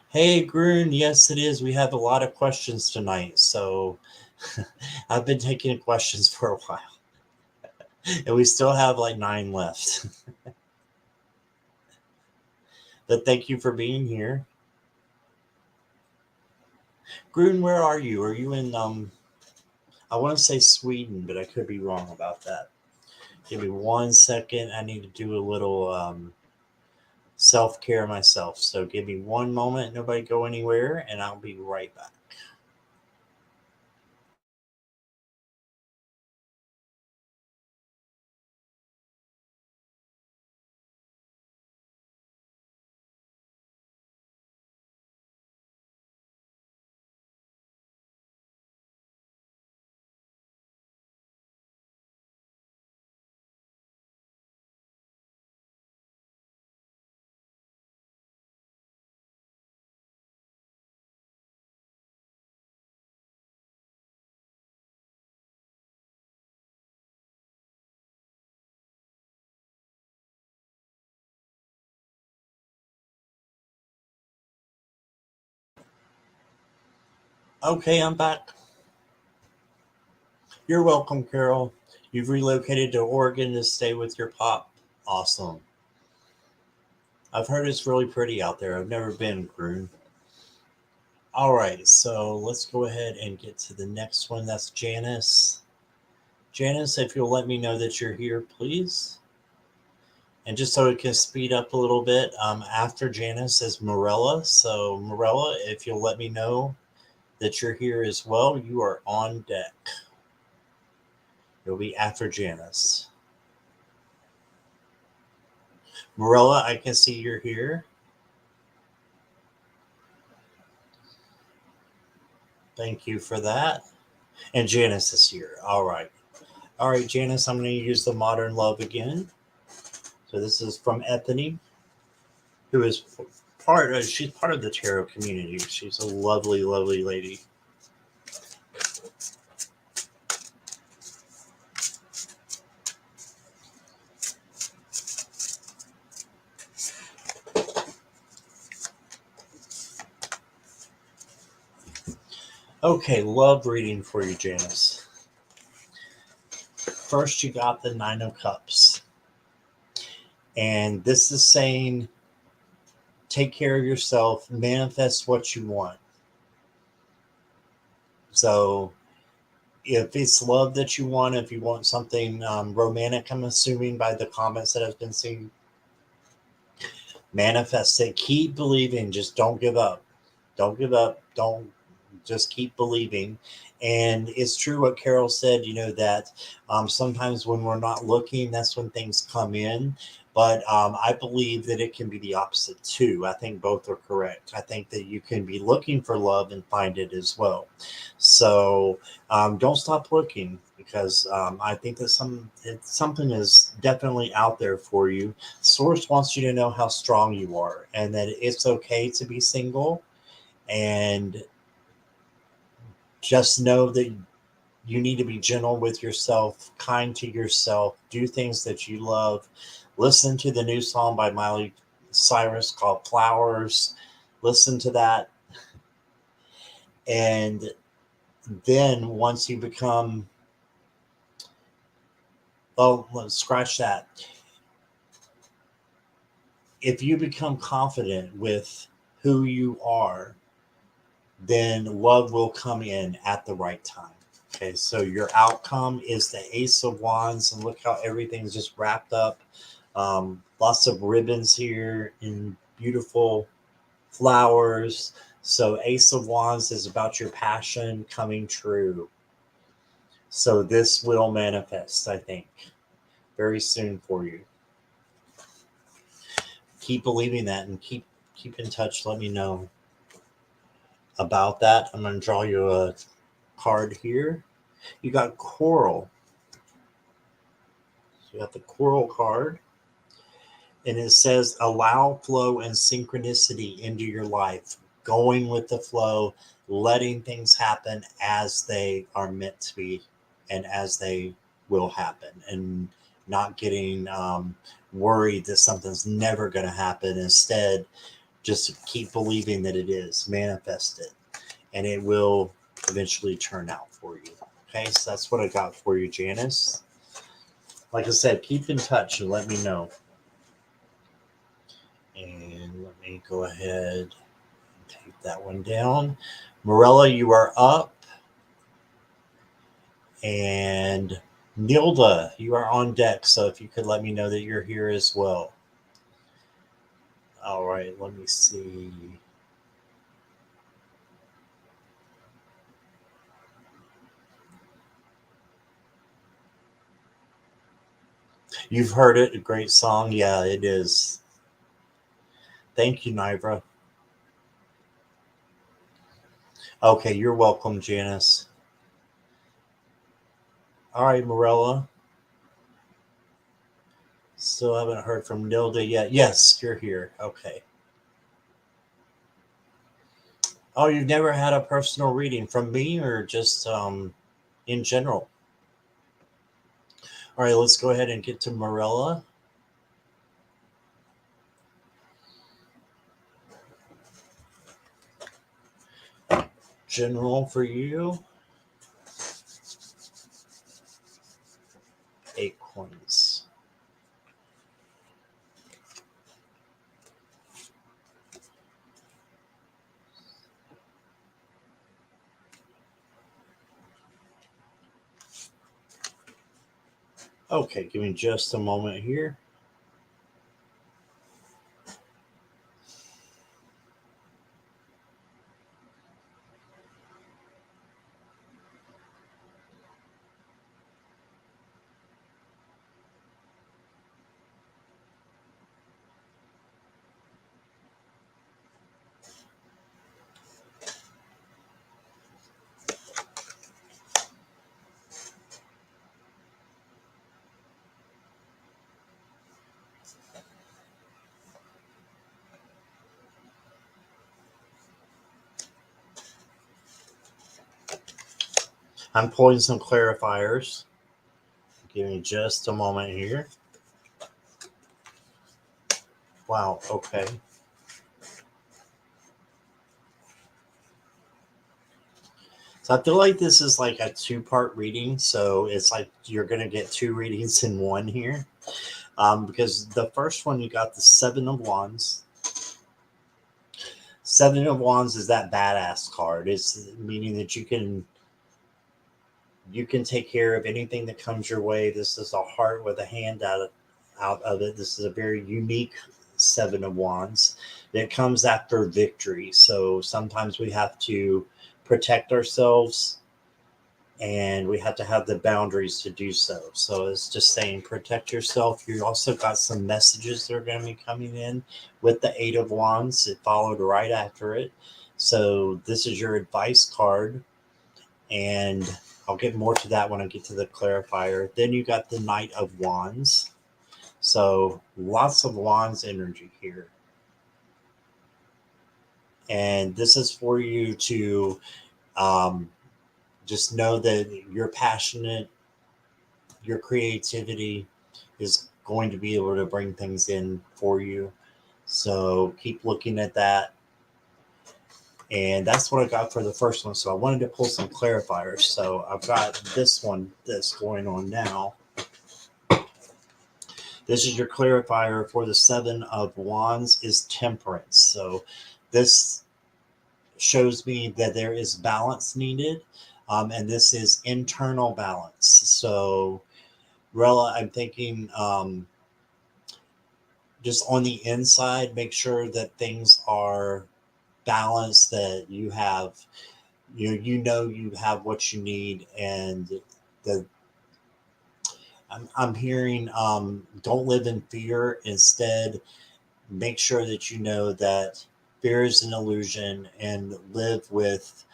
Hey, Grun. Yes, it is. We have a lot of questions tonight. So I've been taking questions for a while, and we still have like 9 left. But thank you for being here. Grun, where are you? Are you in, I want to say Sweden, but I could be wrong about that. Give me 1 second. I need to do a little self care myself. So give me one moment. Nobody go anywhere, and I'll be right back. Okay, I'm back. You're welcome, Carol. You've relocated to Oregon to stay with your pop. Awesome. I've heard it's really pretty out there. I've never been, Groon. All right, so let's go ahead and get to the next one. That's Janice. Janice, if you'll let me know that you're here, please. And just so it can speed up a little bit, after Janice is Morella. So, Morella, if you'll let me know that you're here as well, you are on deck. You'll be after Janice. Morella, I can see you're here. Thank you for that. And Janice is here. All right. All right, Janice, I'm going to use the modern love again. So this is from Ethany, who is she's part of the tarot community. She's a lovely, lovely lady. Okay, love reading for you, Janice. First, you got the Nine of Cups. And this is saying, take care of yourself, manifest what you want. So, if it's love that you want, if you want something romantic, I'm assuming by the comments that I've been seeing, manifest it. Keep believing. Just don't give up. Don't give up. Don't just keep believing. And it's true what Carol said, that sometimes when we're not looking, that's when things come in. But I believe that it can be the opposite too. I think both are correct. I think that you can be looking for love and find it as well. So don't stop looking, because I think that something is definitely out there for you. Source wants you to know how strong you are and that it's okay to be single, and just know that you need to be gentle with yourself, kind to yourself, do things that you love. Listen to the new song by Miley Cyrus called Flowers. Listen to that. And then once you become, oh, let's scratch that. If you become confident with who you are, then love will come in at the right time. Okay, so your outcome is the Ace of Wands, and look how everything's just wrapped up. Lots of ribbons here in beautiful flowers. So, Ace of Wands is about your passion coming true. So, this will manifest, I think, very soon for you. Keep believing that and keep in touch. Let me know about that. I'm going to draw you a card here. You got Coral. So, you got the Coral card. And it says, allow flow and synchronicity into your life, going with the flow, letting things happen as they are meant to be and as they will happen, and not getting worried that something's never going to happen. Instead, just keep believing that it is, manifest it, and it will eventually turn out for you. Okay, so that's what I got for you, Janice. Like I said, keep in touch and let me know. And let me go ahead and take that one down. Morella, you are up. And Nilda, you are on deck. So if you could let me know that you're here as well. All right, let me see. You've heard it, a great song. Yeah, it is. Thank you, Nivra. Okay, you're welcome, Janice. All right, Morella. Still haven't heard from Nilda yet. Yes, you're here. Okay. Oh, you've never had a personal reading from me, or just in general? All right, let's go ahead and get to Morella. General for you. 8 coins. Okay, give me just a moment here. I'm pulling some clarifiers. Give me just a moment here. Wow, okay. So I feel like this is like a 2-part reading. So it's like you're going to get 2 readings in one here. Because the first one, you got the 7 of Wands. 7 of Wands is that badass card. It's meaning that you can take care of anything that comes your way. This is a heart with a hand out of it. This is a very unique 7 of Wands that comes after victory. So sometimes we have to protect ourselves, and we have to have the boundaries to do so. So it's just saying protect yourself. You also got some messages that are going to be coming in with the 8 of Wands. It followed right after it. So this is your advice card, and I'll get more to that when I get to the clarifier. Then you got the Knight of Wands. So lots of Wands energy here. And this is for you to just know that you're passionate. Your creativity is going to be able to bring things in for you. So keep looking at that. And that's what I got for the first one. So I wanted to pull some clarifiers. So I've got this one that's going on now. This is your clarifier for the 7 of Wands is Temperance. So this shows me that there is balance needed. And this is internal balance. So Rella, I'm thinking just on the inside, make sure that things are balanced, that you have, you have what you need. And the I'm hearing don't live in fear. Instead, make sure that you know that fear is an illusion, and live with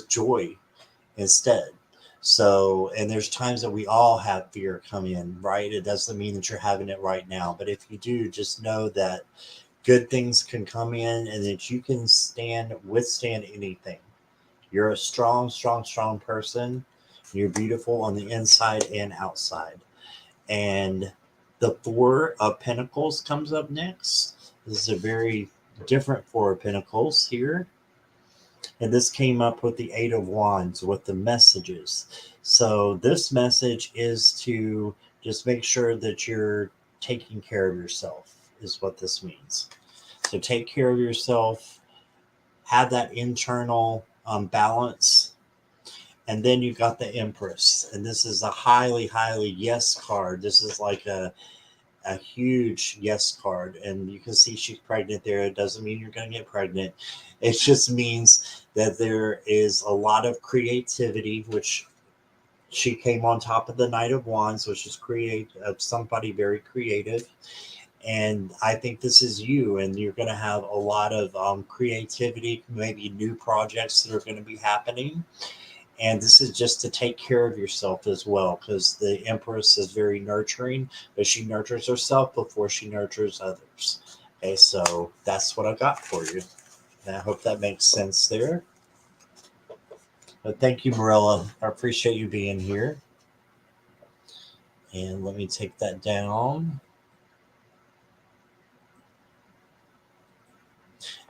joy instead. So, and there's times that we all have fear come in, right? It doesn't mean that you're having it right now, but if you do, just know that good things can come in, and that you can withstand anything. You're a strong, strong, strong person. You're beautiful on the inside and outside. And the 4 of Pentacles comes up next. This is a very different 4 of Pentacles here. And this came up with the 8 of Wands with the messages. So this message is to just make sure that you're taking care of yourself, is what this means. So take care of yourself, have that internal balance. And then you got the Empress. And this is a highly, highly yes card. This is like a huge yes card. And you can see she's pregnant there. It doesn't mean you're going to get pregnant. It just means that there is a lot of creativity, which she came on top of the Knight of Wands, which is somebody very creative. And I think this is you, and you're going to have a lot of creativity, maybe new projects that are going to be happening. And this is just to take care of yourself as well, because the Empress is very nurturing, but she nurtures herself before she nurtures others. Okay, so that's what I got for you. And I hope that makes sense there. But thank you, Marilla. I appreciate you being here. And let me take that down.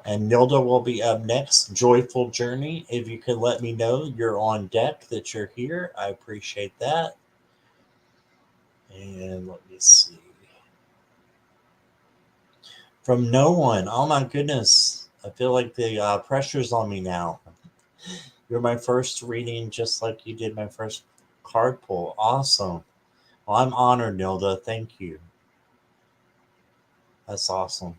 And Nilda will be up next. Joyful Journey. If you could let me know you're on deck, that you're here, I appreciate that. And let me see. From no one. Oh my goodness. I feel like the pressure's on me now. You're my first reading, just like you did my first card pull. Awesome. Well, I'm honored, Nilda. Thank you. That's awesome.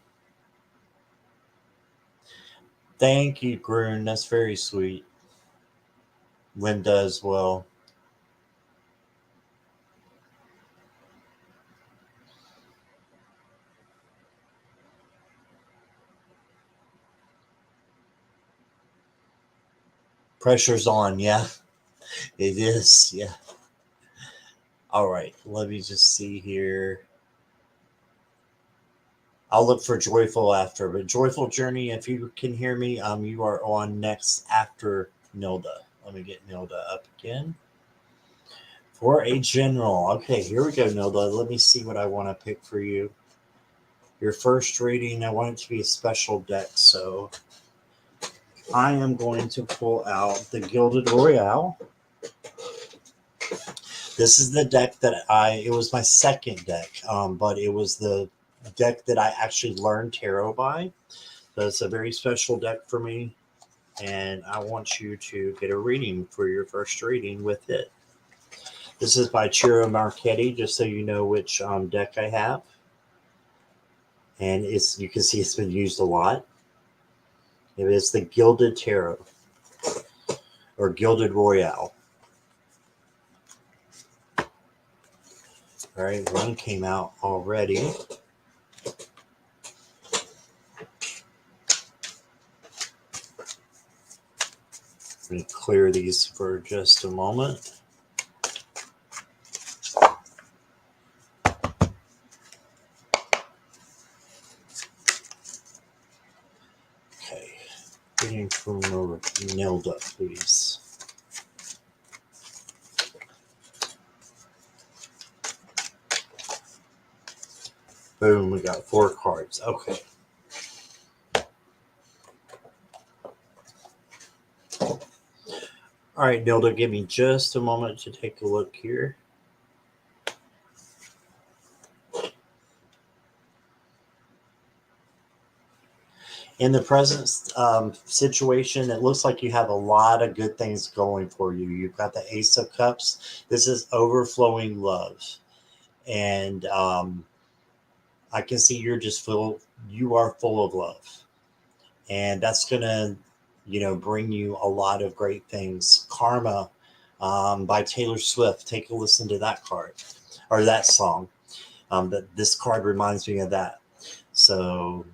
Thank you, Grun. That's very sweet. Linda as well. Pressure's on. Yeah, it is. Yeah. All right. Let me just see here. I'll look for Joyful after, but Joyful Journey, if you can hear me, you are on next after Nilda. Let me get Nilda up again. For a general. Okay, here we go, Nilda. Let me see what I want to pick for you. Your first reading, I want it to be a special deck, so I am going to pull out the Gilded Royale. This is the deck that it was my second deck, but it was the deck that I actually learned tarot by. So it's a very special deck for me, and I want you to get a reading for your first reading with it. This is by Ciro Marchetti, just so you know which deck I have. And you can see it's been used a lot. It is the Gilded Tarot, or Gilded Royale. All right, one came out already. I'm going to clear these for just a moment. Okay, reading from Nilda, please. Boom, we got 4 cards. Okay. All right, Nilda, give me just a moment to take a look here. In the present situation, it looks like you have a lot of good things going for you. You've got the Ace of Cups. This is overflowing love. And I can see you are full of love. And that's going to, bring you a lot of great things. Karma by Taylor Swift. Take a listen to that card or that song. This card reminds me of that. So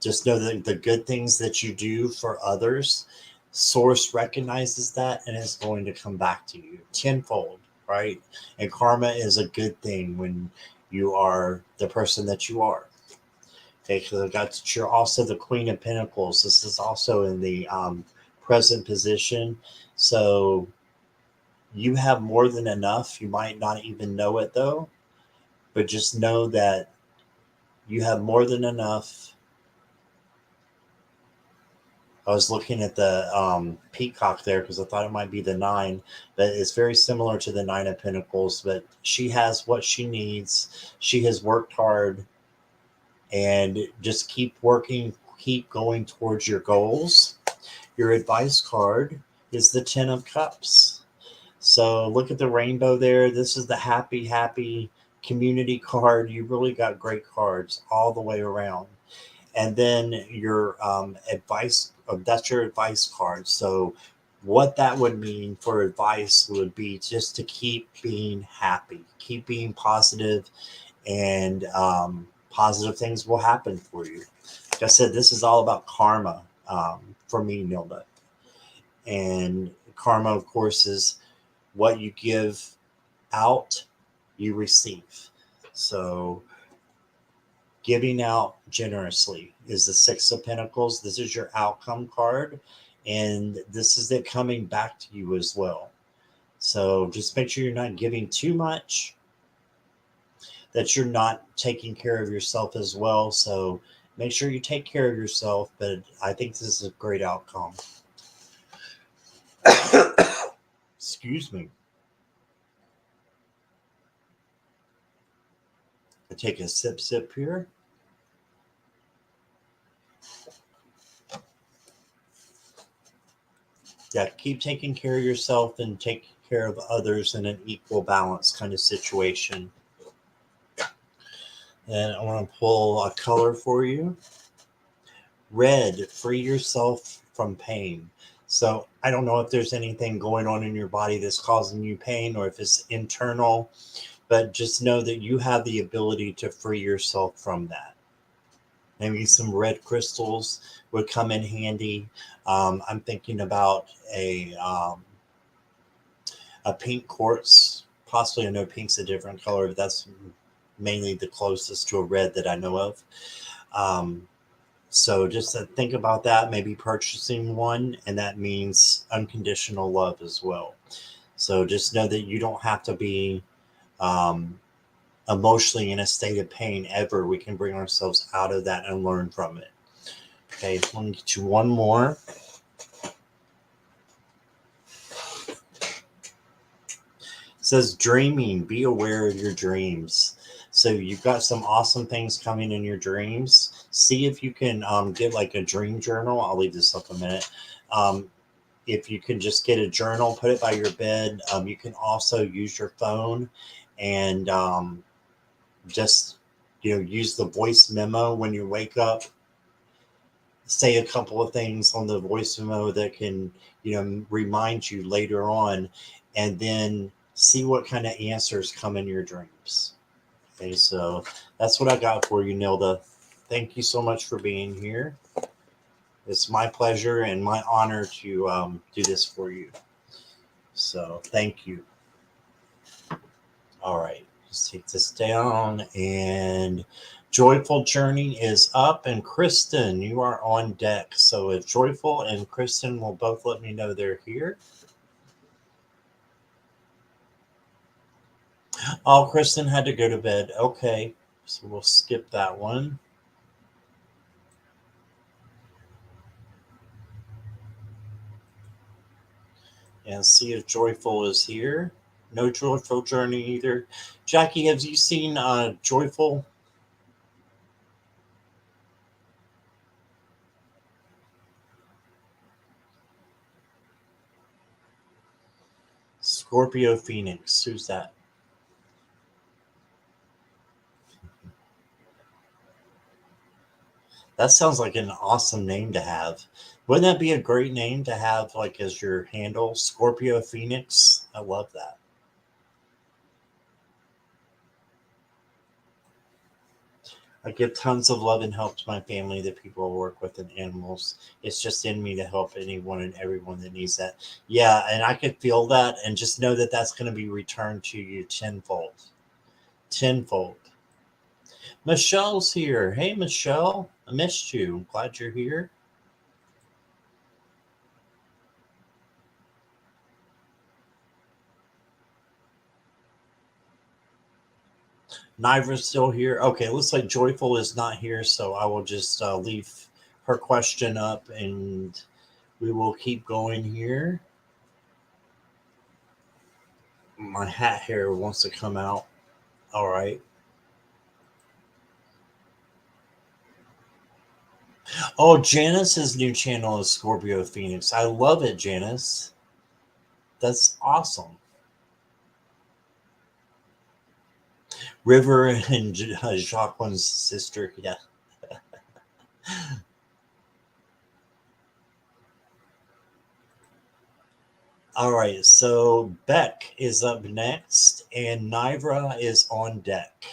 just know that the good things that you do for others, Source recognizes that and is going to come back to you tenfold, right? And karma is a good thing when you are the person that you are. Okay, because you're also the Queen of Pentacles. This is also in the present position. So you have more than enough. You might not even know it though, but just know that you have more than enough. I was looking at the peacock there because I thought it might be the 9, but it's very similar to the 9 of Pentacles. But she has what she needs. She has worked hard, and just keep working, keep going towards your goals. Your advice card is the 10 of Cups. So look at the rainbow there. This is the happy community card. You really got great cards all the way around. And then your advice, that's your advice card. So what that would mean for advice would be just to keep being happy, keep being positive, and positive things will happen for you. Like I said, this is all about karma for me, Nilda. And karma, of course, is what you give out, you receive. So giving out generously is the 6 of Pentacles. This is your outcome card, and this is it coming back to you as well. So just make sure you're not giving too much, that you're not taking care of yourself as well. So Make sure you take care of yourself, but I think this is a great outcome. Excuse me. I take a sip here. Yeah, keep taking care of yourself and take care of others in an equal balance kind of situation. And I want to pull a color for you. Red, free yourself from pain. So I don't know if there's anything going on in your body that's causing you pain or if it's internal, but just know that you have the ability to free yourself from that. Maybe some red crystals would come in handy. I'm thinking about a pink quartz. Possibly, I know pink's a different color, but that's mainly the closest to a red that I know of. So just think about that, maybe purchasing one, and that means unconditional love as well. So just know that you don't have to be um, emotionally in a state of pain ever. We can bring ourselves out of that and learn from it. Okay, let me get you one more. It says dreaming, be aware of your dreams. So you've got some awesome things coming in your dreams. See if you can get like a dream journal. I'll leave this up a minute. If you can just get a journal, put it by your bed. You can also use your phone and just use the voice memo when you wake up. Say a couple of things on the voice memo that can remind you later on, and then see what kind of answers come in your dreams. Okay, so that's what I got for you, Nilda. Thank you so much for being here. It's my pleasure and my honor to do this for you. So thank you. All right, let's take this down. And Joyful Journey is up. And Kristen, you are on deck. So if Joyful and Kristen will both let me know they're here. Oh, Kristen had to go to bed. Okay, so we'll skip that one. And see if Joyful is here. No Joyful Journey either. Jackie, have you seen Joyful? Scorpio Phoenix. Who's that? That sounds like an awesome name to have. Wouldn't that be a great name to have, like, as your handle? Scorpio Phoenix? I love that. I give tons of love and help to my family, the people I work with, and animals. It's just in me to help anyone and everyone that needs that. Yeah, and I could feel that, and just know that that's going to be returned to you tenfold. Tenfold. Michelle's here. Hey, Michelle. I missed you. I'm glad you're here. Nivra's still here. Okay, looks like Joyful is not here, so I will just leave her question up and we will keep going here. My hat hair wants to come out. All right. Oh, Janice's new channel is Scorpio Phoenix. I love it, Janice. That's awesome. River and Jacqueline's sister. Yeah. All right. So Beck is up next, and Nivra is on deck.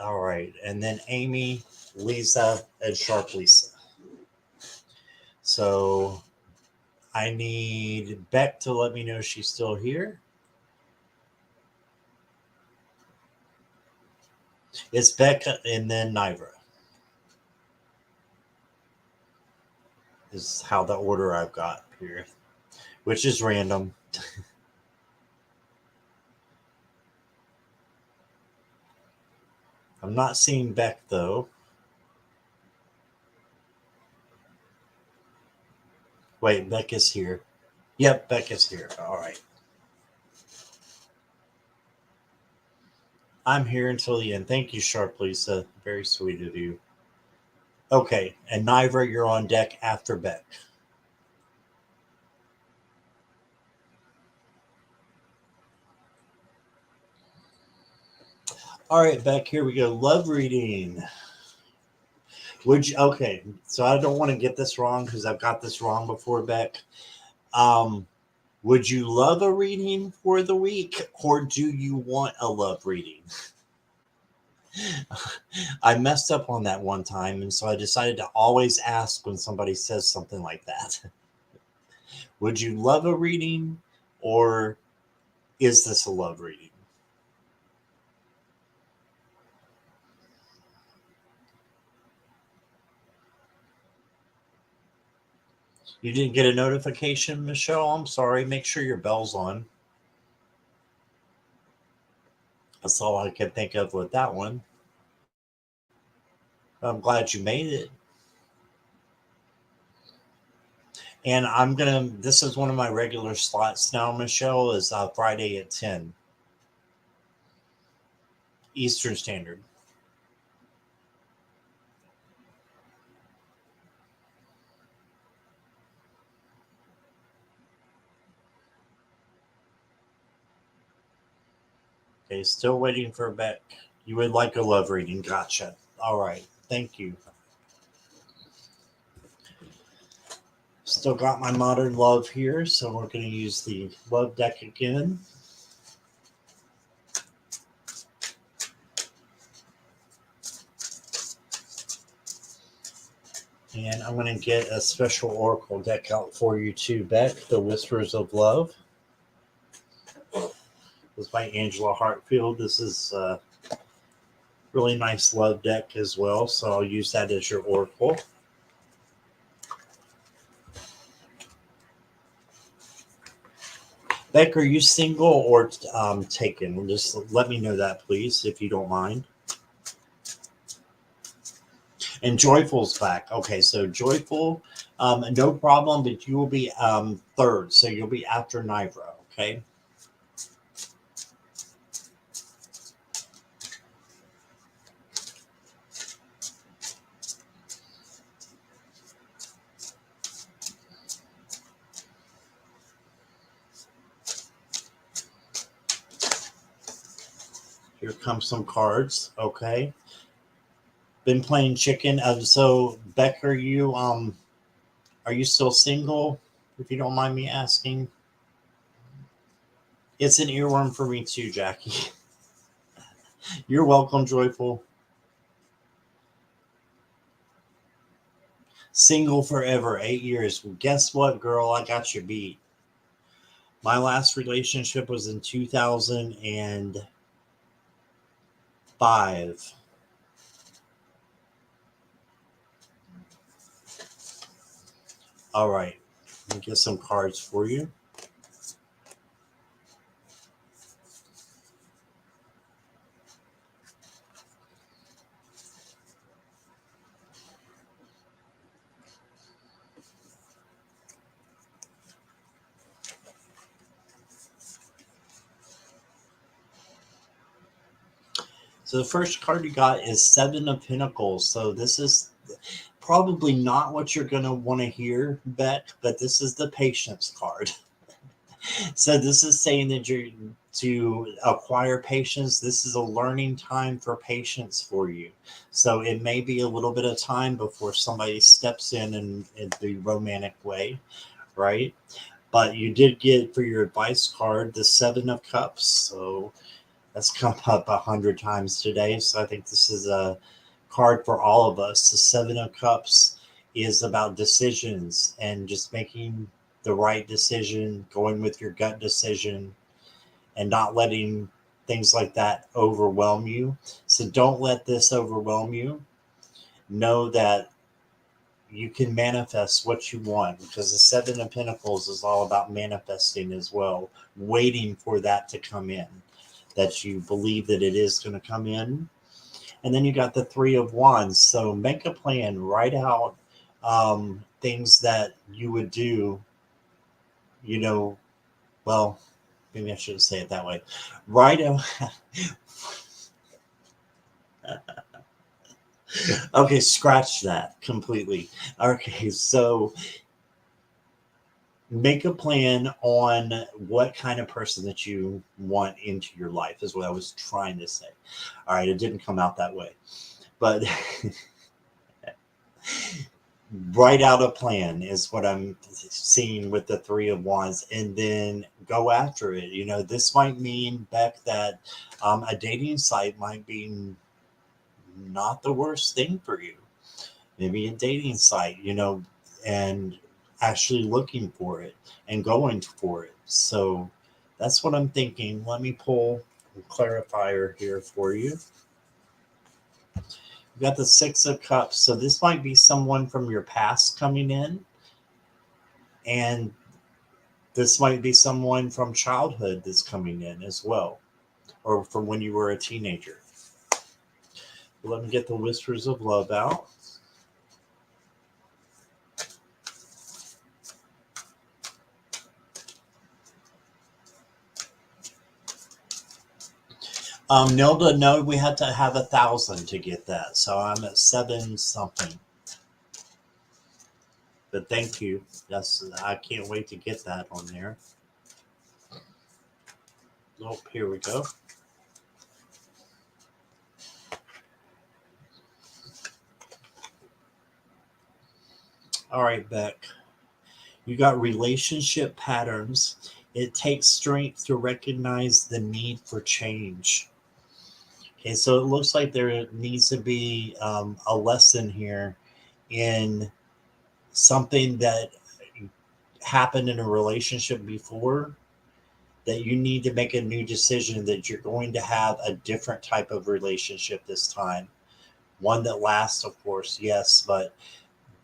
All right. And then Amy, Lisa, and Sharp Lisa. So I need Beck to let me know she's still here. It's Beck and then Nivra. Is how the order I've got here, which is random. I'm not seeing Beck though. Wait, Beck is here. Yep, Beck is here. All right. I'm here until the end. Thank you, Sharp Lisa. Very sweet of you. Okay, and Niver, you're on deck after Beck. All right, Beck, here we go. Love reading. Would you, okay, so I don't want to get this wrong because I've got this wrong before, Beck. Um, would you love a reading for the week or do you want a love reading? I messed up on that one time, and so I decided to always ask when somebody says something like that. Would you love a reading or is this a love reading? You didn't get a notification, Michelle? I'm sorry. Make sure your bell's on. That's all I could think of with that one. I'm glad you made it. And this is one of my regular slots now, Michelle, is Friday at 10 Eastern Standard. Okay, still waiting for Beck. You would like a love reading. Gotcha. All right. Thank you. Still got my modern love here, so we're going to use the love deck again. And I'm going to get a special oracle deck out for you too, Beck, the Whispers of Love. This is by Angela Hartfield. This is a really nice love deck as well, so I'll use that as your oracle. Beck, are you single or taken? Just let me know that, please, if you don't mind. And Joyful's back. Okay, so Joyful, no problem, but you will be third, so you'll be after Nivra, okay? Here comes some cards, okay? Been playing chicken. So Beck, are you still single? If you don't mind me asking. It's an earworm for me too, Jackie. You're welcome, Joyful. Single forever, 8 years. Well, guess what, girl? I got you beat. My last relationship was in 2005. All right. Let me get some cards for you. So the first card you got is Seven of Pentacles. So this is probably not what you're going to want to hear, Beck, but this is the patience card. So this is saying that you're to acquire patience. This is a learning time for patience for you. So it may be a little bit of time before somebody steps in the romantic way, right? But you did get for your advice card the Seven of Cups. So that's come up 100 times today. So I think this is a card for all of us. The Seven of Cups is about decisions and just making the right decision, going with your gut decision, and not letting things like that overwhelm you. So don't let this overwhelm you. Know that you can manifest what you want because the Seven of Pentacles is all about manifesting as well, waiting for that to come in, that you believe that it is going to come in. And then you got the Three of Wands. So make a plan, write out things that you would do, you know, well, maybe I shouldn't say it that way. Right. Okay, scratch that completely. Okay, so make a plan on what kind of person that you want into your life, is what I was trying to say. All right, it didn't come out that way. But write out a plan is what I'm seeing with the Three of Wands, and then go after it. You know, this might mean, Beck, that a dating site might be not the worst thing for you. Maybe a dating site, you know, and actually looking for it and going for it. So that's what I'm thinking. Let me pull a clarifier here for you. You got the Six of Cups. So this might be someone from your past coming in, and this might be someone from childhood that's coming in as well, or from when you were a teenager. Let me get the Whispers of Love out. Nilda, no, we had to have 1,000 to get that, so I'm at 7 something. But thank you. Yes, I can't wait to get that on there. Oh, here we go. All right, Beck. You got relationship patterns. It takes strength to recognize the need for change. Okay, so it looks like there needs to be a lesson here in something that happened in a relationship before, that you need to make a new decision that you're going to have a different type of relationship this time. One that lasts, of course, yes, but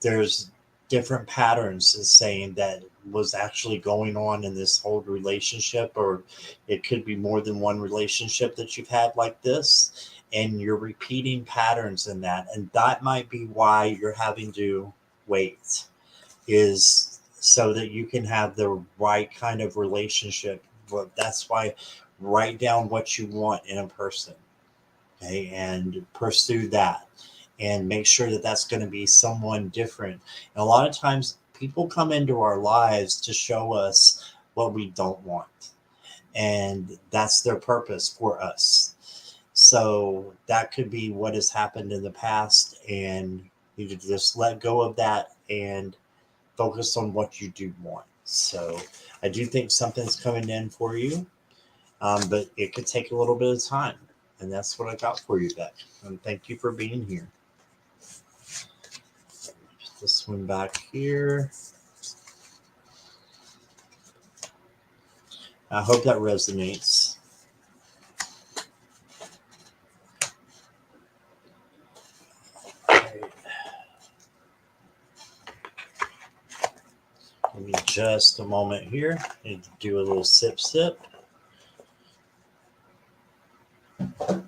there's different patterns is saying that was actually going on in this whole relationship, or it could be more than one relationship that you've had like this, and you're repeating patterns in that, and that might be why you're having to wait, is so that you can have the right kind of relationship. But that's why write down what you want in a person, okay, and pursue that, and make sure that that's going to be someone different. And a lot of times people come into our lives to show us what we don't want, and that's their purpose for us. So that could be what has happened in the past, and you just let go of that and focus on what you do want. So I do think something's coming in for you, but it could take a little bit of time. And that's what I got for you, Beck. And thank you for being here. Put this one back here. I hope that resonates. Give me just a moment here. I need to do a little sip. Okay.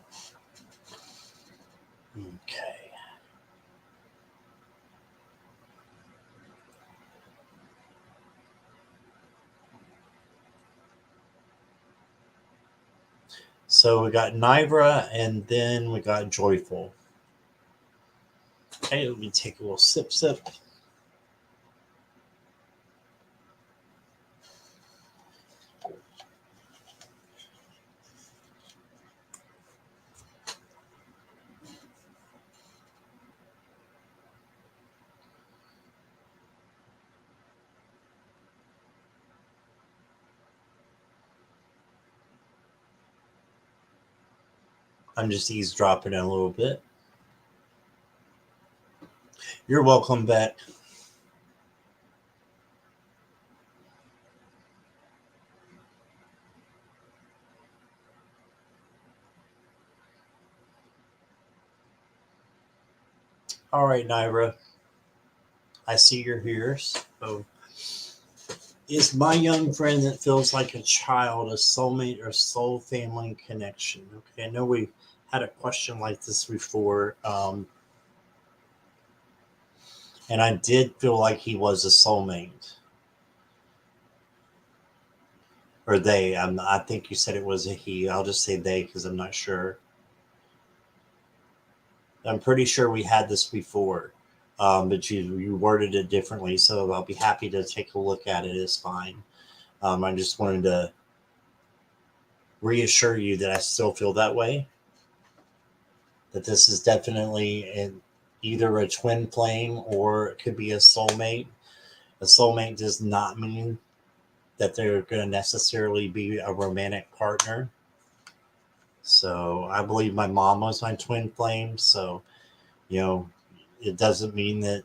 So we got Nivra, and then we got Joyful. Okay, let me take a little sip. I'm just eavesdropping a little bit. You're welcome back. All right, Naira. I see you're here. So, is my young friend that feels like a child, a soulmate, or soul family connection? Okay, I know we had a question like this before. And I did feel like he was a soulmate. Or they. I think you said it was a he. I'll just say they because I'm not sure. I'm pretty sure we had this before, but you worded it differently. So I'll be happy to take a look at it. It's fine. I just wanted to reassure you that I still feel that way. That this is definitely either a twin flame or it could be a soulmate. A soulmate does not mean that they're going to necessarily be a romantic partner. So I believe my mom was my twin flame. So, you know, it doesn't mean that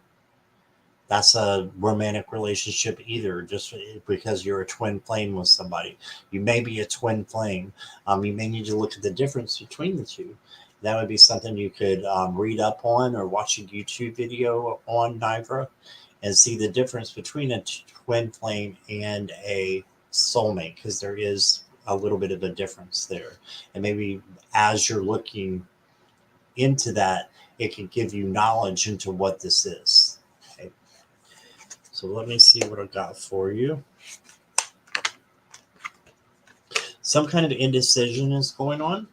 that's a romantic relationship either, just because you're a twin flame with somebody. You may be a twin flame. You may need to look at the difference between the two. That would be something you could read up on or watch a YouTube video on Nivra and see the difference between a twin flame and a soulmate, because there is a little bit of a difference there. And maybe as you're looking into that, it can give you knowledge into what this is. Okay. So let me see what I got for you. Some kind of indecision is going on.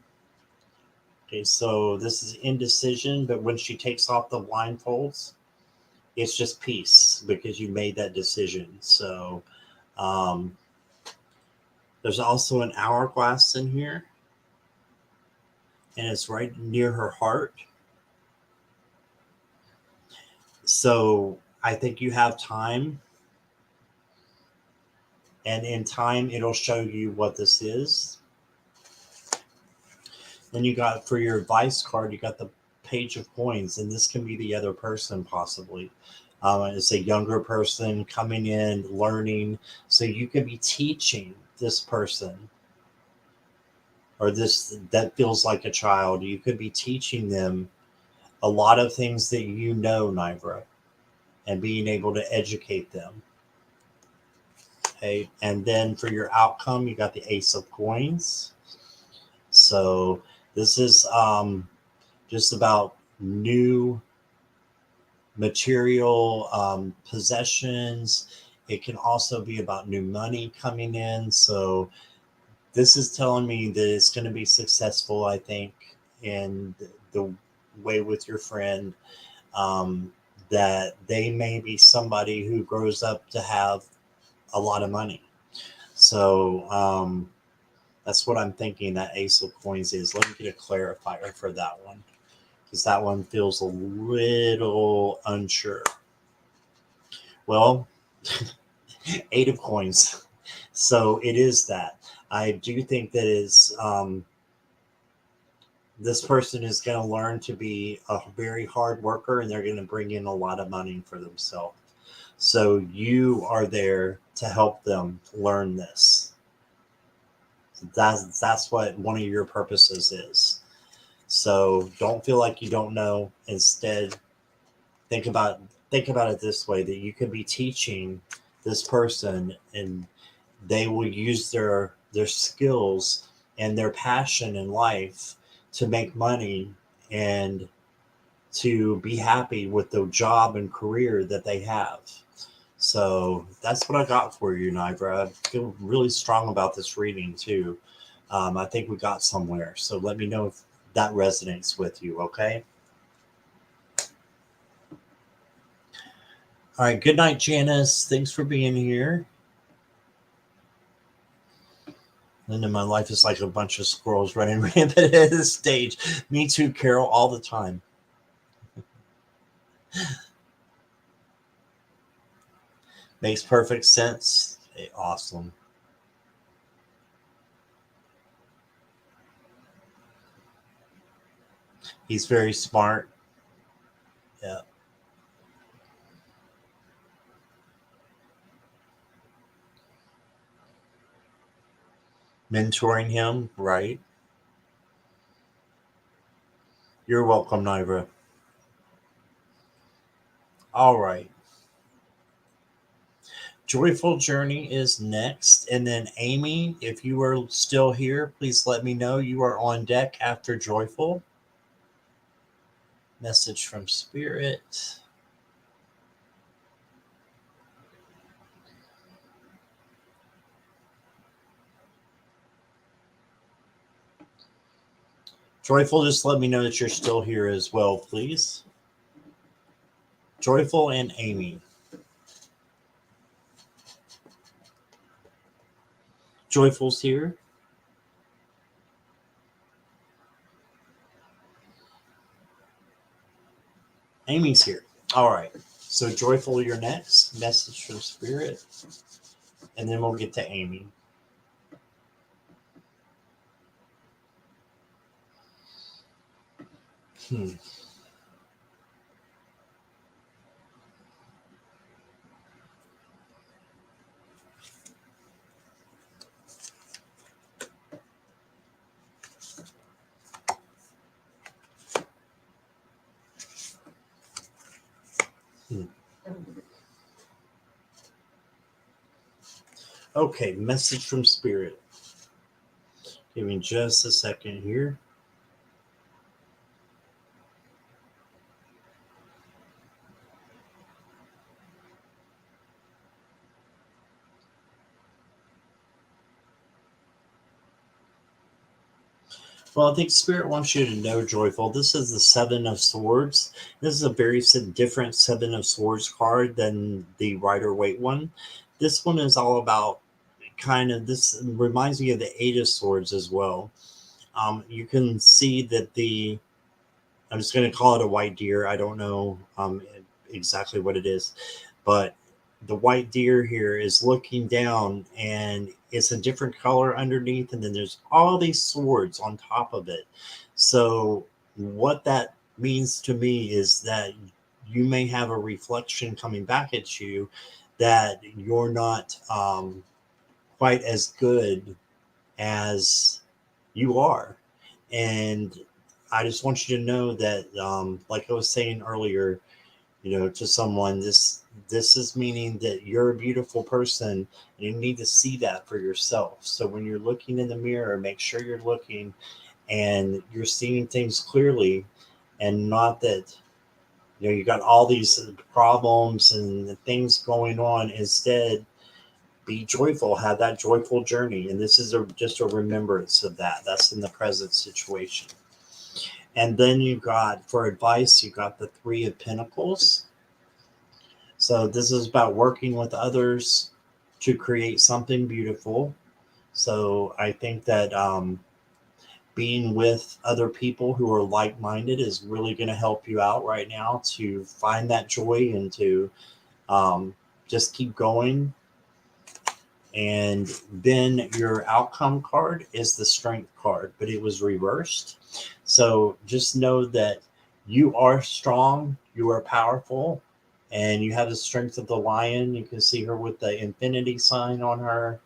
Okay, so this is indecision, but when she takes off the blindfolds, it's just peace because you made that decision. So um, there's also an hourglass in here, and it's right near her heart. So I think you have time, and in time, it'll show you what this is. Then you got, for your advice card, you got the Page of Coins, and this can be the other person possibly. It's a younger person coming in, learning. So you could be teaching this person, or this that feels like a child. You could be teaching them a lot of things that you know, Nivra, and being able to educate them. Okay, and then for your outcome, you got the Ace of Coins. So this is just about new material possessions. It can also be about new money coming in. So this is telling me that it's going to be successful, I think, in the way with your friend, that they may be somebody who grows up to have a lot of money. So that's what I'm thinking that Ace of Coins is. Let me get a clarifier for that one, because that one feels a little unsure. Well, Eight of Coins. So it is that. I do think that is this person is going to learn to be a very hard worker, and they're going to bring in a lot of money for themselves. So you are there to help them learn this. That's what one of your purposes is. So don't feel like you don't know. Instead, think about it this way: that you could be teaching this person, and they will use their skills and their passion in life to make money and to be happy with the job and career that they have. So that's what I got for you, Nivra. I feel really strong about this reading too. I think we got somewhere. So let me know if that resonates with you, okay? All right. Good night, Janice. Thanks for being here. And then my life is like a bunch of squirrels running rampant at the stage. Me too, Carol, all the time. Makes perfect sense. Okay, awesome. He's very smart. Yeah. Mentoring him, right? You're welcome, Nivra. All right. Joyful Journey is next. And then Amy, if you are still here, please let me know you are on deck after Joyful. Message from Spirit. Joyful, just let me know that you're still here as well, please. Joyful and Amy. Joyful's here. Amy's here. All right. So Joyful, you're next. Message from Spirit. And then we'll get to Amy. Okay, message from Spirit. Give me just a second here. Well, I think Spirit wants you to know, Joyful, this is the Seven of Swords. This is a very different Seven of Swords card than the Rider-Waite one. This one is all about this reminds me of the Eight of Swords as well. You can see that I'm just going to call it a white deer. I don't know exactly what it is, but the white deer here is looking down and it's a different color underneath. And then there's all these swords on top of it. So what that means to me is that you may have a reflection coming back at you that you're not quite as good as you are. And I just want you to know that, like I was saying earlier, to someone, this is meaning that you're a beautiful person and you need to see that for yourself. So when you're looking in the mirror, make sure you're looking and you're seeing things clearly, and not that you got all these problems and things going on. Instead, be joyful, have that joyful journey. And this is just a remembrance of that. That's in the present situation. And then you got, for advice, you got the Three of Pentacles. So this is about working with others to create something beautiful. So I think that being with other people who are like-minded is really going to help you out right now to find that joy and to just keep going. And then your outcome card is the Strength card, but it was reversed. So just know that you are strong, you are powerful, and you have the strength of the lion. You can see her with the infinity sign on her,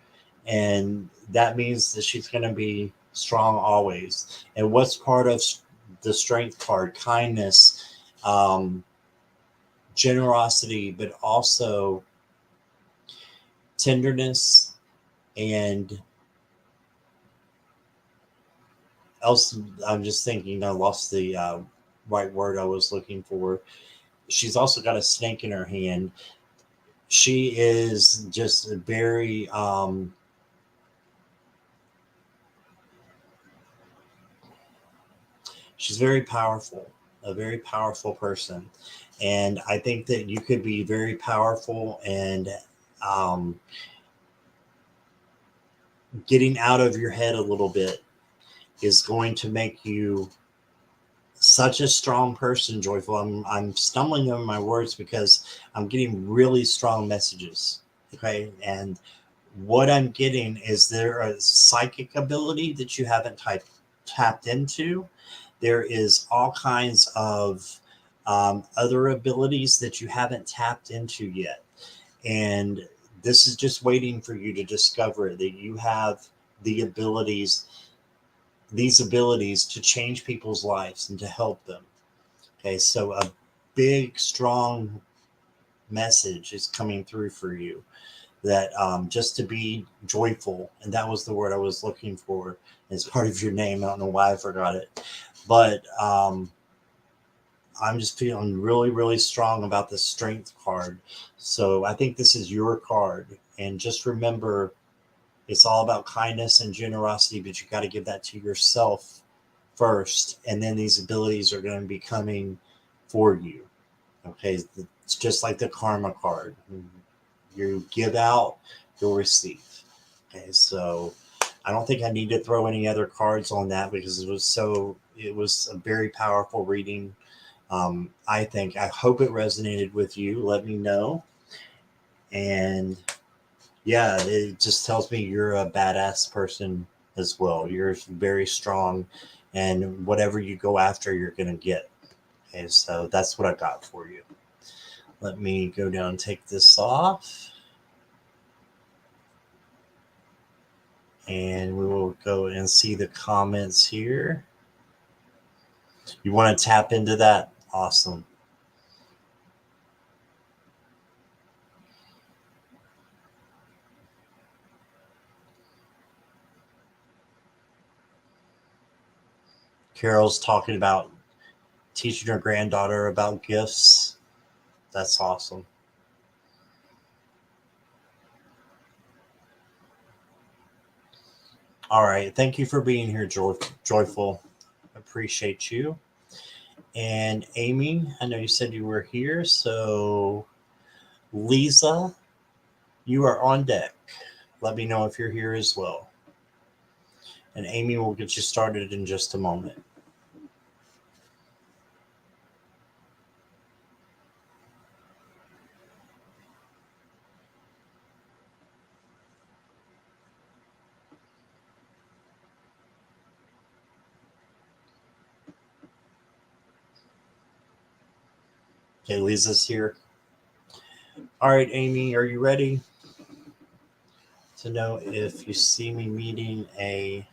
and that means that she's going to be strong always. And what's part of the Strength card? Kindness, generosity, but also tenderness, and else. I'm just thinking, I lost the right word I was looking for. She's also got a snake in her hand. She is just very she's very powerful, a very powerful person. And I think that you could be very powerful, and getting out of your head a little bit is going to make you such a strong person, Joyful. I'm stumbling over my words because I'm getting really strong messages. Okay. And what I'm getting is there a psychic ability that you haven't tapped into. There is all kinds of other abilities that you haven't tapped into yet. And this is just waiting for you to discover that you have the abilities, these abilities to change people's lives and to help them. Okay, so a big, strong message is coming through for you, that just to be joyful. And that was the word I was looking for as part of your name. I don't know why I forgot it. But I'm just feeling really, really strong about the Strength card. So I think this is your card. And just remember, it's all about kindness and generosity, but you got to give that to yourself first, and then these abilities are going to be coming for you. Okay, it's just like the karma card. You give out, you'll receive. Okay, so I don't think I need to throw any other cards on that because it was a very powerful reading. I hope it resonated with you. Let me know. And yeah, it just tells me you're a badass person as well. You're very strong, and whatever you go after, you're going to get. Okay, so that's what I got for you. Let me go down and take this off. And we will go and see the comments here. You want to tap into that? Awesome. Carol's talking about teaching her granddaughter about gifts. That's awesome. All right. Thank you for being here, Joyful. Appreciate you. And Amy, I know you said you were here. So, Lisa, you are on deck. Let me know if you're here as well. And Amy will get you started in just a moment. Okay, Lisa's here. All right, Amy, are you ready to know if you see me meeting a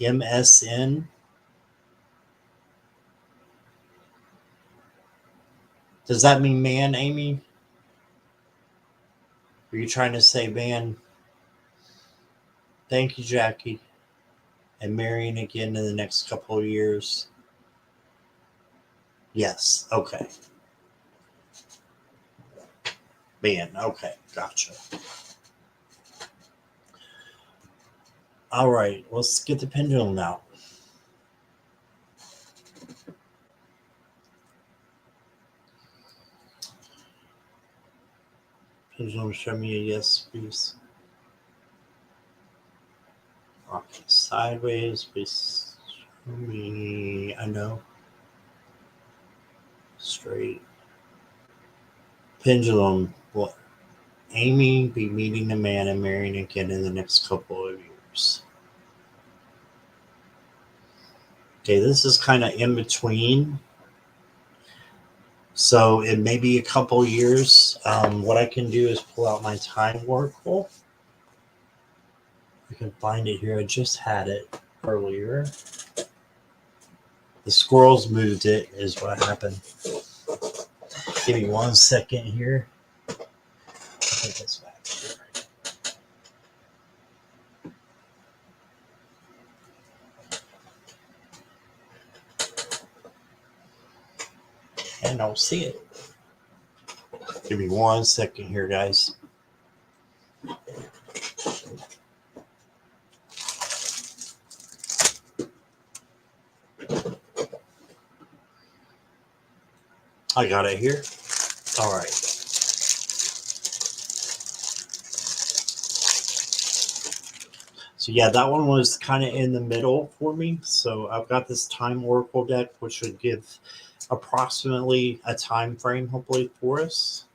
MSN? Does that mean man, Amy? Are you trying to say man? Thank you, Jackie. And marrying again in the next couple of years? Yes. Okay. Man. Okay. Gotcha. All right. Let's get the pendulum out. Pendulum, show me a yes, please. Okay. Sideways, please. Show me. I know. Straight. Pendulum. What? Amy be meeting a man and marrying again in the next couple of years. Okay, this is kind of in between. So it may be a couple years. What I can do is pull out my time oracle. I can find it here. I just had it earlier. The squirrels moved it, is what happened. Give me 1 second here. I'll take this back here. And I'll see it. Give me 1 second here, guys. I got it here. All right. So yeah, that one was kind of in the middle for me. So I've got this time oracle deck, which should give approximately a time frame, hopefully, for us.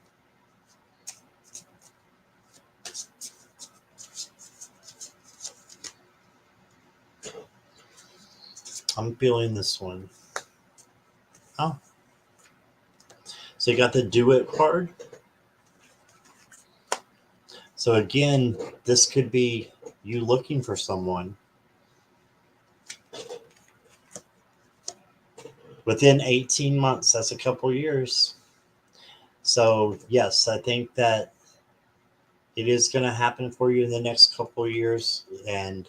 I'm feeling this one. Oh. So you got the do it card. So again, this could be you looking for someone. Within 18 months, that's a couple years. So yes, I think that it is going to happen for you in the next couple of years. And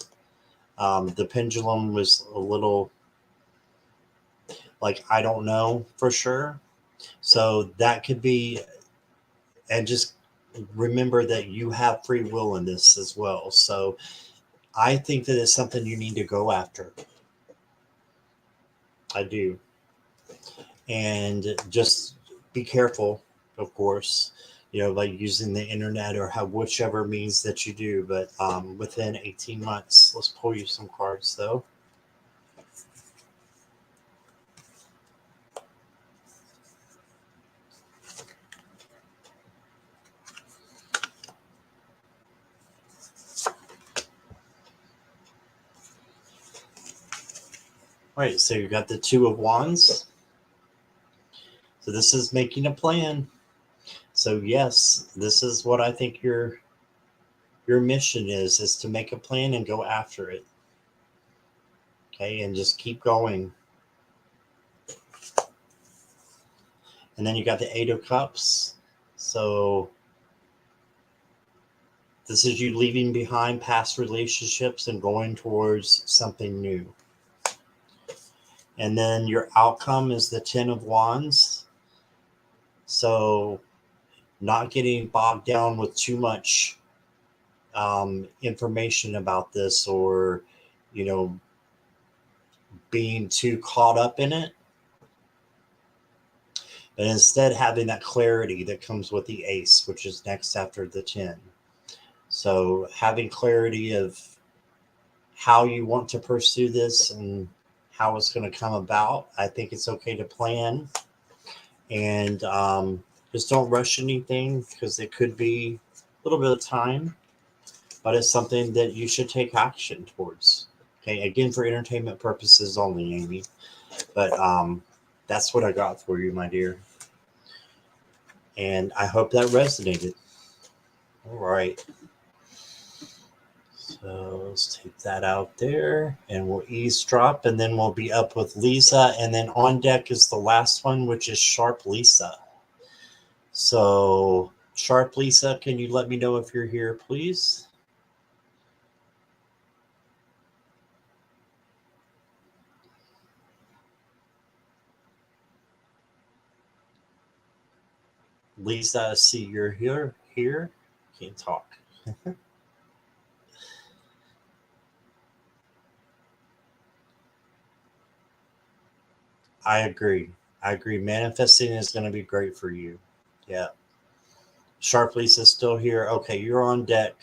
the pendulum was a little like, I don't know for sure. So that could be, and just remember that you have free will in this as well. So I think that it's something you need to go after. I do. And just be careful, of course, like using the internet or whichever means that you do. But within 18 months, let's pull you some cards though. All right, so you got the Two of Wands. So this is making a plan. So yes, this is what I think your mission is to make a plan and go after it. Okay, and just keep going. And then you got the Eight of Cups. So this is you leaving behind past relationships and going towards something new. And then your outcome is the Ten of Wands. So not getting bogged down with too much information about this, or being too caught up in it, but instead having that clarity that comes with the Ace, which is next after the 10. So having clarity of how you want to pursue this and how it's going to come about. I think it's okay to plan, and just don't rush anything, because it could be a little bit of time, but it's something that you should take action towards. Okay, again, for entertainment purposes only, Amy. But that's what I got for you, my dear. And I hope that resonated. All right. So let's take that out there, and we'll eavesdrop, and then we'll be up with Lisa. And then on deck is the last one, which is Sharp Lisa. So Sharp Lisa, can you let me know if you're here, please? Lisa, I see you're here. Can't talk. I agree. Manifesting is going to be great for you. Yeah. Sharp Lisa's still here. Okay, you're on deck.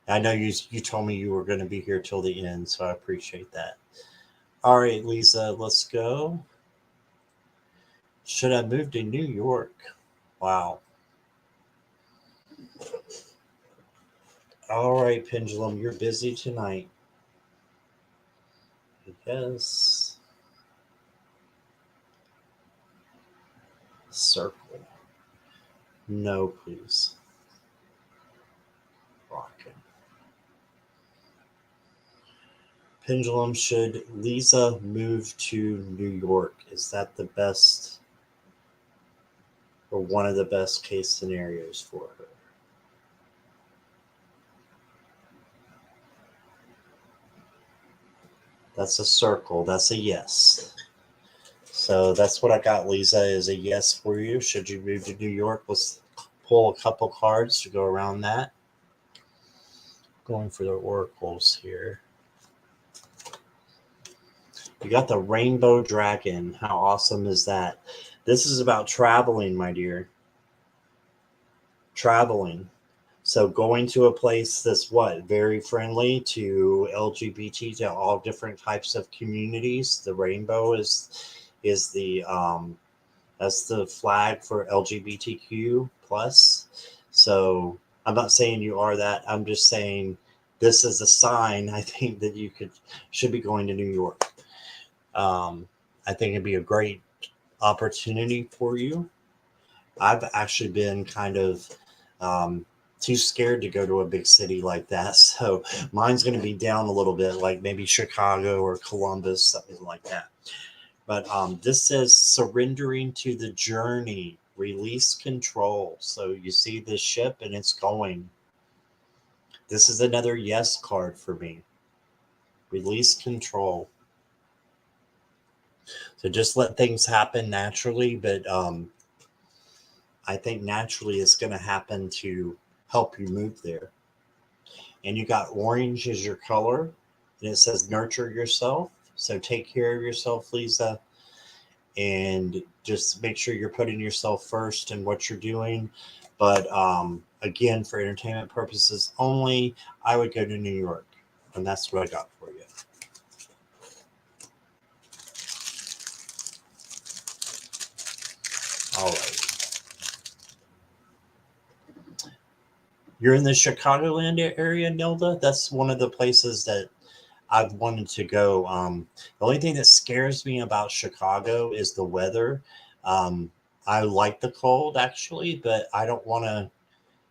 I know you told me you were going to be here till the end, so I appreciate that. All right, Lisa, let's go. Should I move to New York? Wow. All right, Pendulum, you're busy tonight. Yes. Circle. No, please. Rockin'. Pendulum, should Lisa move to New York? Is that the best, or one of the best case scenarios for her? That's a circle. That's a yes. So that's what I got, Lisa, is a yes for you. Should you move to New York? Let's pull a couple cards to go around that. Going for the oracles here. You got the Rainbow Dragon. How awesome is that? This is about traveling, my dear. Traveling. So going to a place that's very friendly to LGBT, to all different types of communities. The rainbow is the that's the flag for LGBTQ plus. So I'm not saying you are that. I'm just saying this is a sign, I think, that you should be going to New York. I think it'd be a great opportunity for you. I've actually been kind of too scared to go to a big city like that. So mine's going to be down a little bit, like maybe Chicago or Columbus, something like that. But this says surrendering to the journey, release control. So you see this ship and it's going. This is another yes card for me. Release control. So just let things happen naturally, but I think naturally it's going to happen to help you move there. and you got orange as your color, and it says nurture yourself. So take care of yourself, Lisa, and just make sure you're putting yourself first in what you're doing. But again, for entertainment purposes only, I would go to New York, and that's what I got for you. All right. You're in the Chicagoland area, Nilda? That's one of the places that I've wanted to go. The only thing that scares me about Chicago is the weather. Um, I like the cold actually, but I don't want to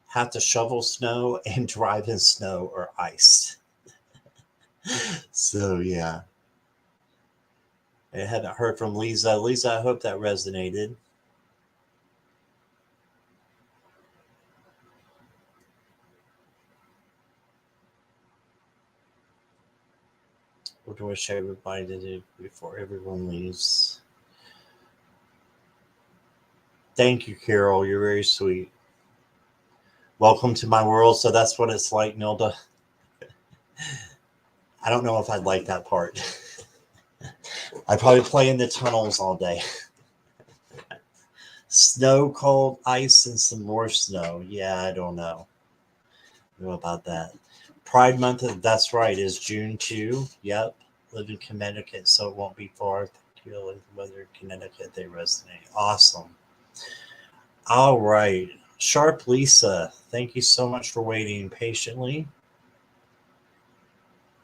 have to shovel snow and drive in snow or ice. So yeah, I haven't heard from Lisa. Lisa, I hope that resonated. What do I show everybody to do before everyone leaves? Thank you, Carol. You're very sweet. Welcome to my world. So that's what it's like, Nilda. I don't know if I'd like that part. I'd probably play in the tunnels all day. Snow, cold, ice, and some more snow. Yeah, I don't know. I don't know about that. Pride Month, that's right, is June 2. Yep. Live in Connecticut, so it won't be far. Particularly the weather in Connecticut, they resonate. Awesome. All right. Sharp Lisa, thank you so much for waiting patiently.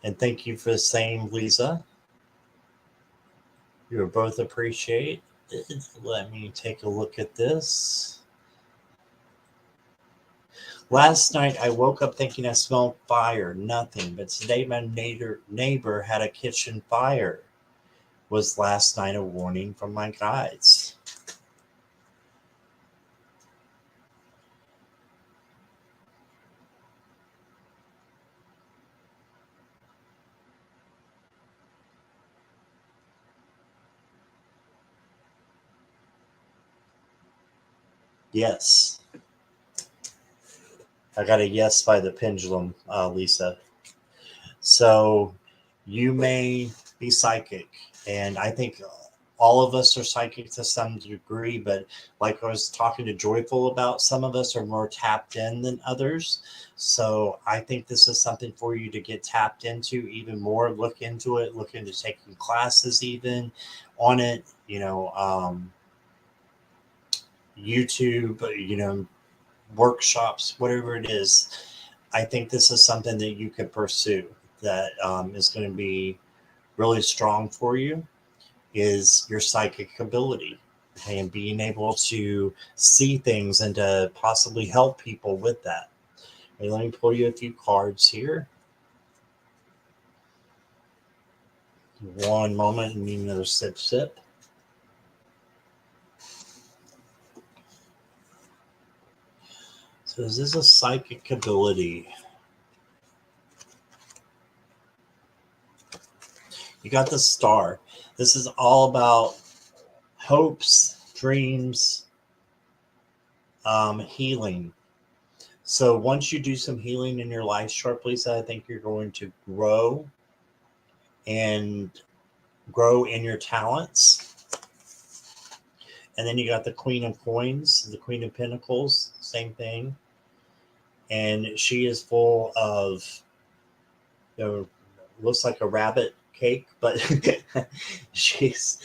And thank you for the same, Lisa. You are both appreciated. Let me take a look at this. Last night I woke up thinking I smelled fire, nothing. But today my neighbor had a kitchen fire. Was last night a warning from my guides? Yes. I got a yes by the pendulum, Lisa. So you may be psychic, and I think all of us are psychic to some degree, but like I was talking to Joyful about, some of us are more tapped in than others. So I think this is something for you to get tapped into even more. Look into it, look into taking classes even on it, YouTube, workshops, whatever it is. I think this is something that you could pursue that is going to be really strong for you, is your psychic ability and being able to see things and to possibly help people with that. Okay, let me pull you a few cards here. One moment, and need another sip. So is this a psychic ability? You got the star. This is all about hopes, dreams, healing. So once you do some healing in your life, Sharp Lisa, I think you're going to and grow in your talents. And then you got the Queen of Coins, the Queen of Pentacles, same thing. And she is full of, looks like a rabbit cake, but she's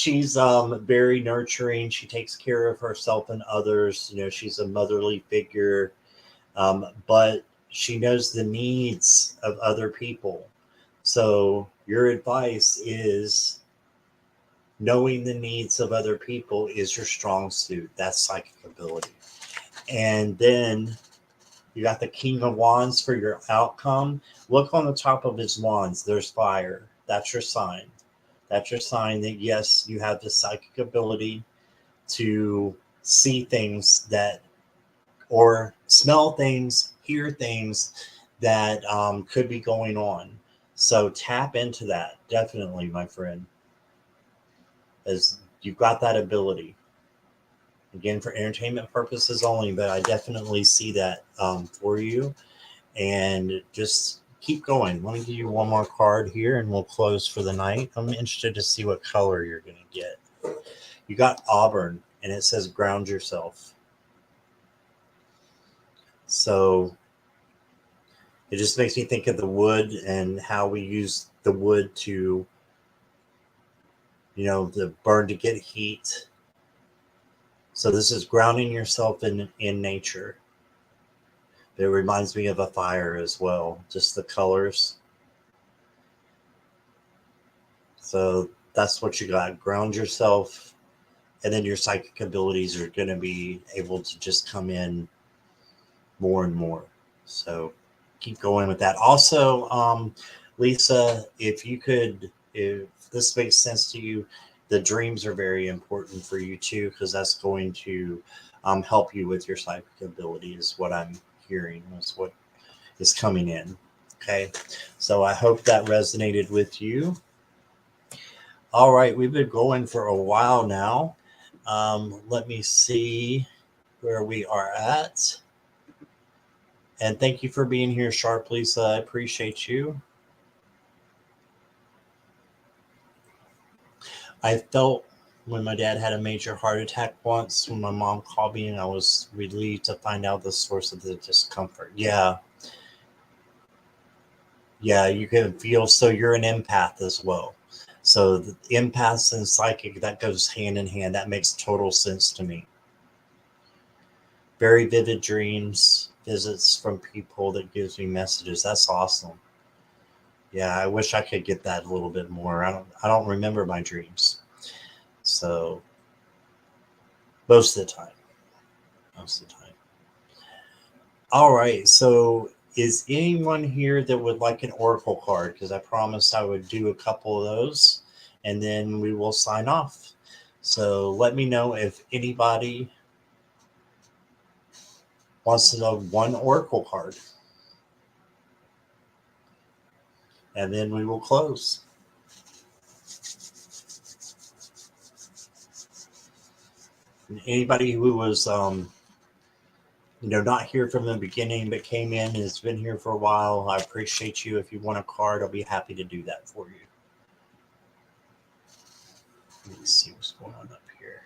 very nurturing. She takes care of herself and others. She's a motherly figure, but she knows the needs of other people. So your advice is knowing the needs of other people is your strong suit. That's psychic ability. And then you got the King of Wands for your outcome. Look on the top of his wands. There's fire. That's your sign. That's your sign that, yes, you have the psychic ability to see things that, or smell things, hear things that could be going on. So tap into that, definitely, my friend, as you've got that ability. Again, for entertainment purposes only, but I definitely see that for you. and just keep going. Let me give you one more card here and we'll close for the night. I'm interested to see what color you're going to get. You got Auburn, and it says ground yourself. So it just makes me think of the wood and how we use the wood to, the burn to get heat. So this is grounding yourself in nature. It reminds me of a fire as well, just the colors. So that's what you got. Ground yourself, and then your psychic abilities are going to be able to just come in more and more. So keep going with that. Also, Lisa, if this makes sense to you, the dreams are very important for you too, because that's going to help you with your psychic ability, is what I'm hearing, is what is coming in. Okay, so I hope that resonated with you. All right, we've been going for a while now. Let me see where we are at. And thank you for being here, Sharp Lisa. I appreciate you. I felt when my dad had a major heart attack once, when my mom called me, and I was relieved to find out the source of the discomfort. Yeah, you can feel. So you're an empath as well. So the empaths and psychic, that goes hand in hand. That makes total sense to me. Very vivid dreams, visits from people that gives me messages. That's awesome. Yeah, I wish I could get that a little bit more. I don't remember my dreams. So most of the time. All right. So is anyone here that would like an oracle card? Because I promised I would do a couple of those, and then we will sign off. So let me know if anybody wants to know one oracle card, and then we will close. And anybody who was not here from the beginning but came in and has been here for a while, I appreciate you. If you want a card, I'll be happy to do that for you. Let me see what's going on up here.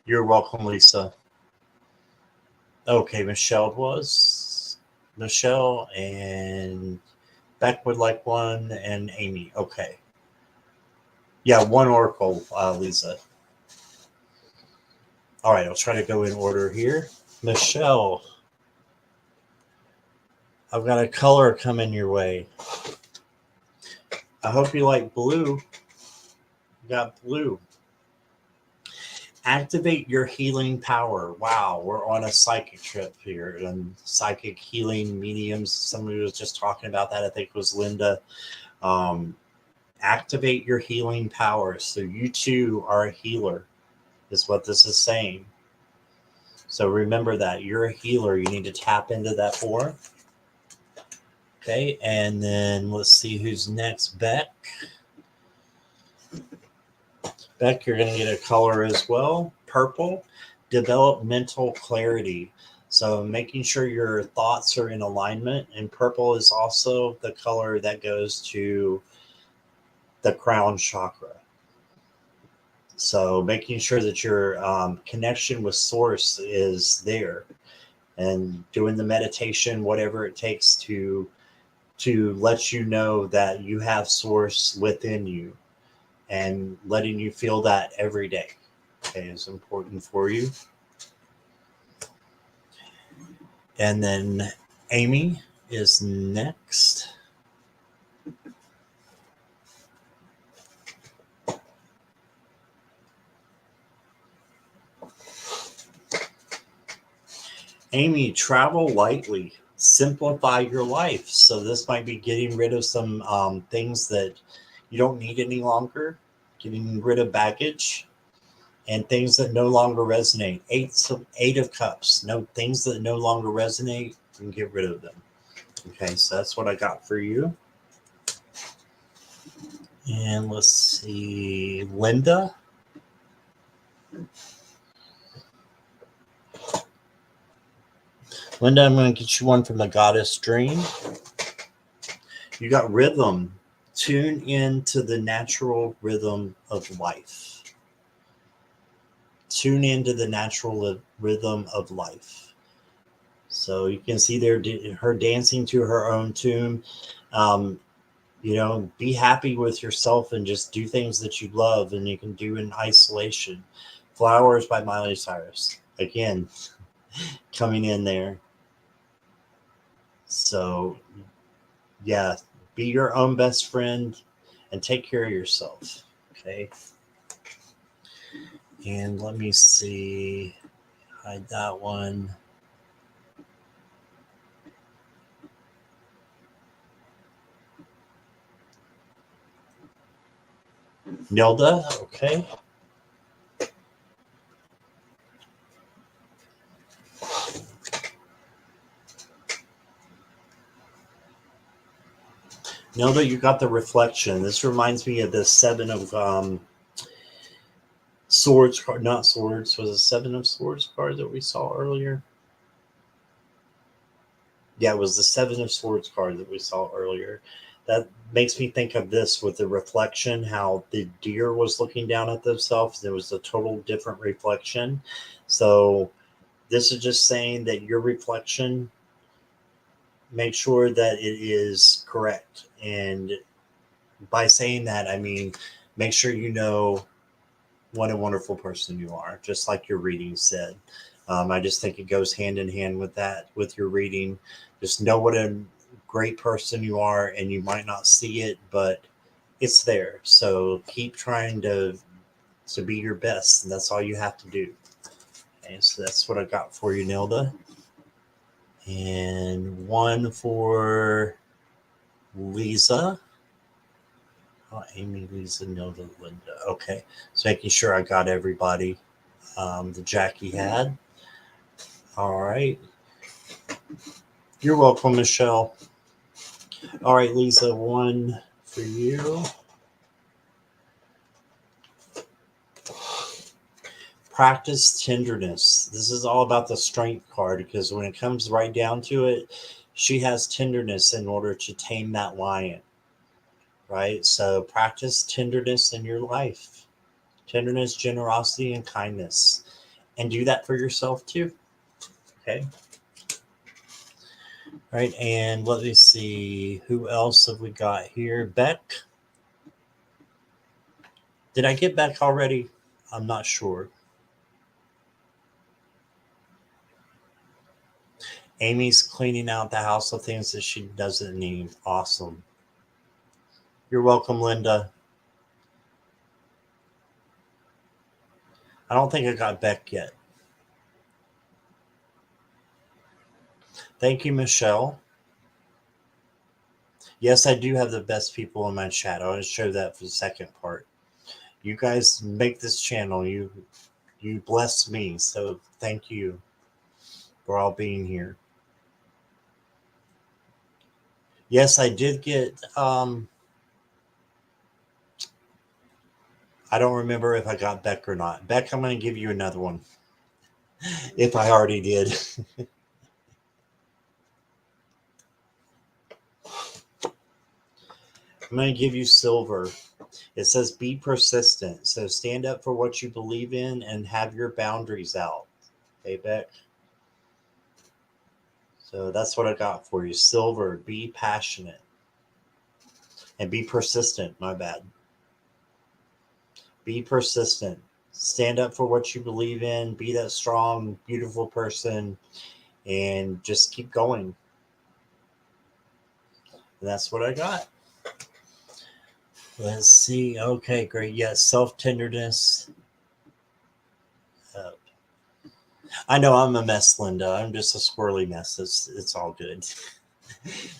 You're welcome, Lisa. Okay, Michelle and Beck would like one, and Amy. Okay. Yeah, one oracle, Lisa. All right, I'll try to go in order here. Michelle, I've got a color coming your way. I hope you like blue. You got blue. Activate your healing power. Wow, we're on a psychic trip here, and psychic healing mediums. Somebody was just talking about that. I think it was Linda. Activate your healing power. So you too are a healer, is what this is saying. So remember that you're a healer. You need to tap into that more. Okay, and then let's see who's next. Beck, you're going to get a color as well. Purple. Develop mental clarity. So making sure your thoughts are in alignment. And purple is also the color that goes to the crown chakra. So making sure that your connection with source is there, and doing the meditation, whatever it takes to let you know that you have source within you, and letting you feel that every day, okay, is important for you. And then Amy is next. Amy, travel lightly, simplify your life. So this might be getting rid of some things that you don't need any longer, getting rid of baggage and things that no longer resonate. Eight of Cups. No, things that no longer resonate, you can get rid of them. Okay, so that's what I got for you. And let's see, Linda. Linda, I'm going to get you one from the Goddess Dream. You got rhythm. Tune into the natural rhythm of life. Tune into the natural rhythm of life. So you can see there her dancing to her own tune. Be happy with yourself and just do things that you love and you can do in isolation. Flowers by Miley Cyrus. Again, coming in there. So, yeah, be your own best friend and take care of yourself. Okay. And let me see. Hide that one. Nilda, okay. Nilda, you got the reflection. This reminds me of the Seven of Swords card, not Swords, was a Seven of Swords card that we saw earlier. Yeah, it was the Seven of Swords card that we saw earlier. That makes me think of this with the reflection, how the deer was looking down at themselves. There was a total different reflection. So this is just saying that your reflection, make sure that it is correct. And by saying that, I mean, make sure you know what a wonderful person you are, just like your reading said. I just think it goes hand in hand with that, with your reading. Just know what a great person you are, and you might not see it, but it's there. So keep trying to be your best, and that's all you have to do. And so that's what I got for you, Nilda. And one for Lisa. Oh, Amy, Lisa, Nilda, Linda. Okay, so making sure I got everybody that Jackie had. All right. You're welcome, Michelle. All right, Lisa, one for you. Practice tenderness. This is all about the strength card because when it comes right down to it, she has tenderness in order to tame that lion, right? So practice tenderness in your life. Tenderness, generosity, and kindness. And do that for yourself too. Okay. All right, and let me see. Who else have we got here? Beck. Did I get Beck already? I'm not sure. Amy's cleaning out the house of things that she doesn't need. Awesome. You're welcome, Linda. I don't think I got Beck yet. Thank you, Michelle. Yes, I do have the best people in my chat. I'll show that for the second part. You guys make this channel. You bless me. So thank you for all being here. Yes, I did get I don't remember if I got Beck or not. Beck, I'm going to give you another one. If I already did. I'm going to give you silver. It says be persistent. So stand up for what you believe in and have your boundaries out. Okay, Beck? So that's what I got for you. Silver, be passionate. And be persistent. My bad. Be persistent. Stand up for what you believe in. Be that strong, beautiful person. And just keep going. And that's what I got. Let's see. Okay, great. Yes, self-tenderness. I know I'm a mess, Linda. I'm just a squirrely mess. It's all good.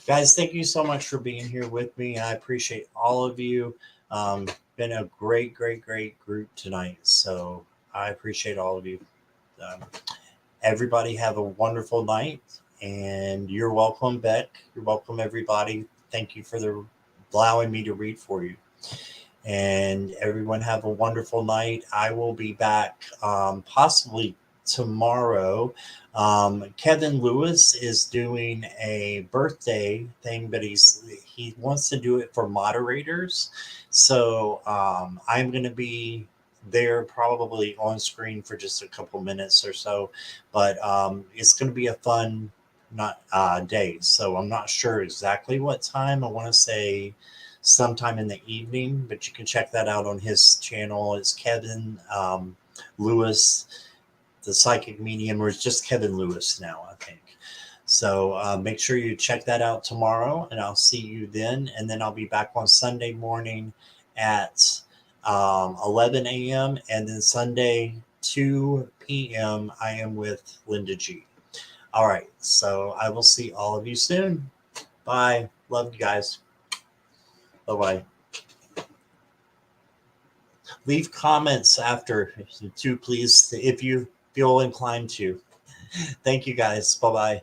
Guys, thank you so much for being here with me. I appreciate all of you. Been a great group tonight. So I appreciate all of you. Um, Everybody have a wonderful night. And you're welcome, Beck. You're welcome, everybody. Thank you for allowing me to read for you. And everyone have a wonderful night. I will be back possibly tomorrow. Kevin Lewis is doing a birthday thing, but he wants to do it for moderators. So I'm going to be there probably on screen for just a couple minutes or so, but it's going to be a fun not day. So I'm not sure exactly what time. I want to say sometime in the evening, but you can check that out on his channel. It's Kevin Lewis, the psychic medium, or it's just Kevin Lewis now, I think. So make sure you check that out tomorrow, and I'll see you then. And then I'll be back on Sunday morning at 11 a.m. And then Sunday, 2 p.m., I am with Linda G. All right. So I will see all of you soon. Bye. Love you guys. Bye-bye. Leave comments after too, please, if you feel inclined to. Thank you guys. Bye-bye.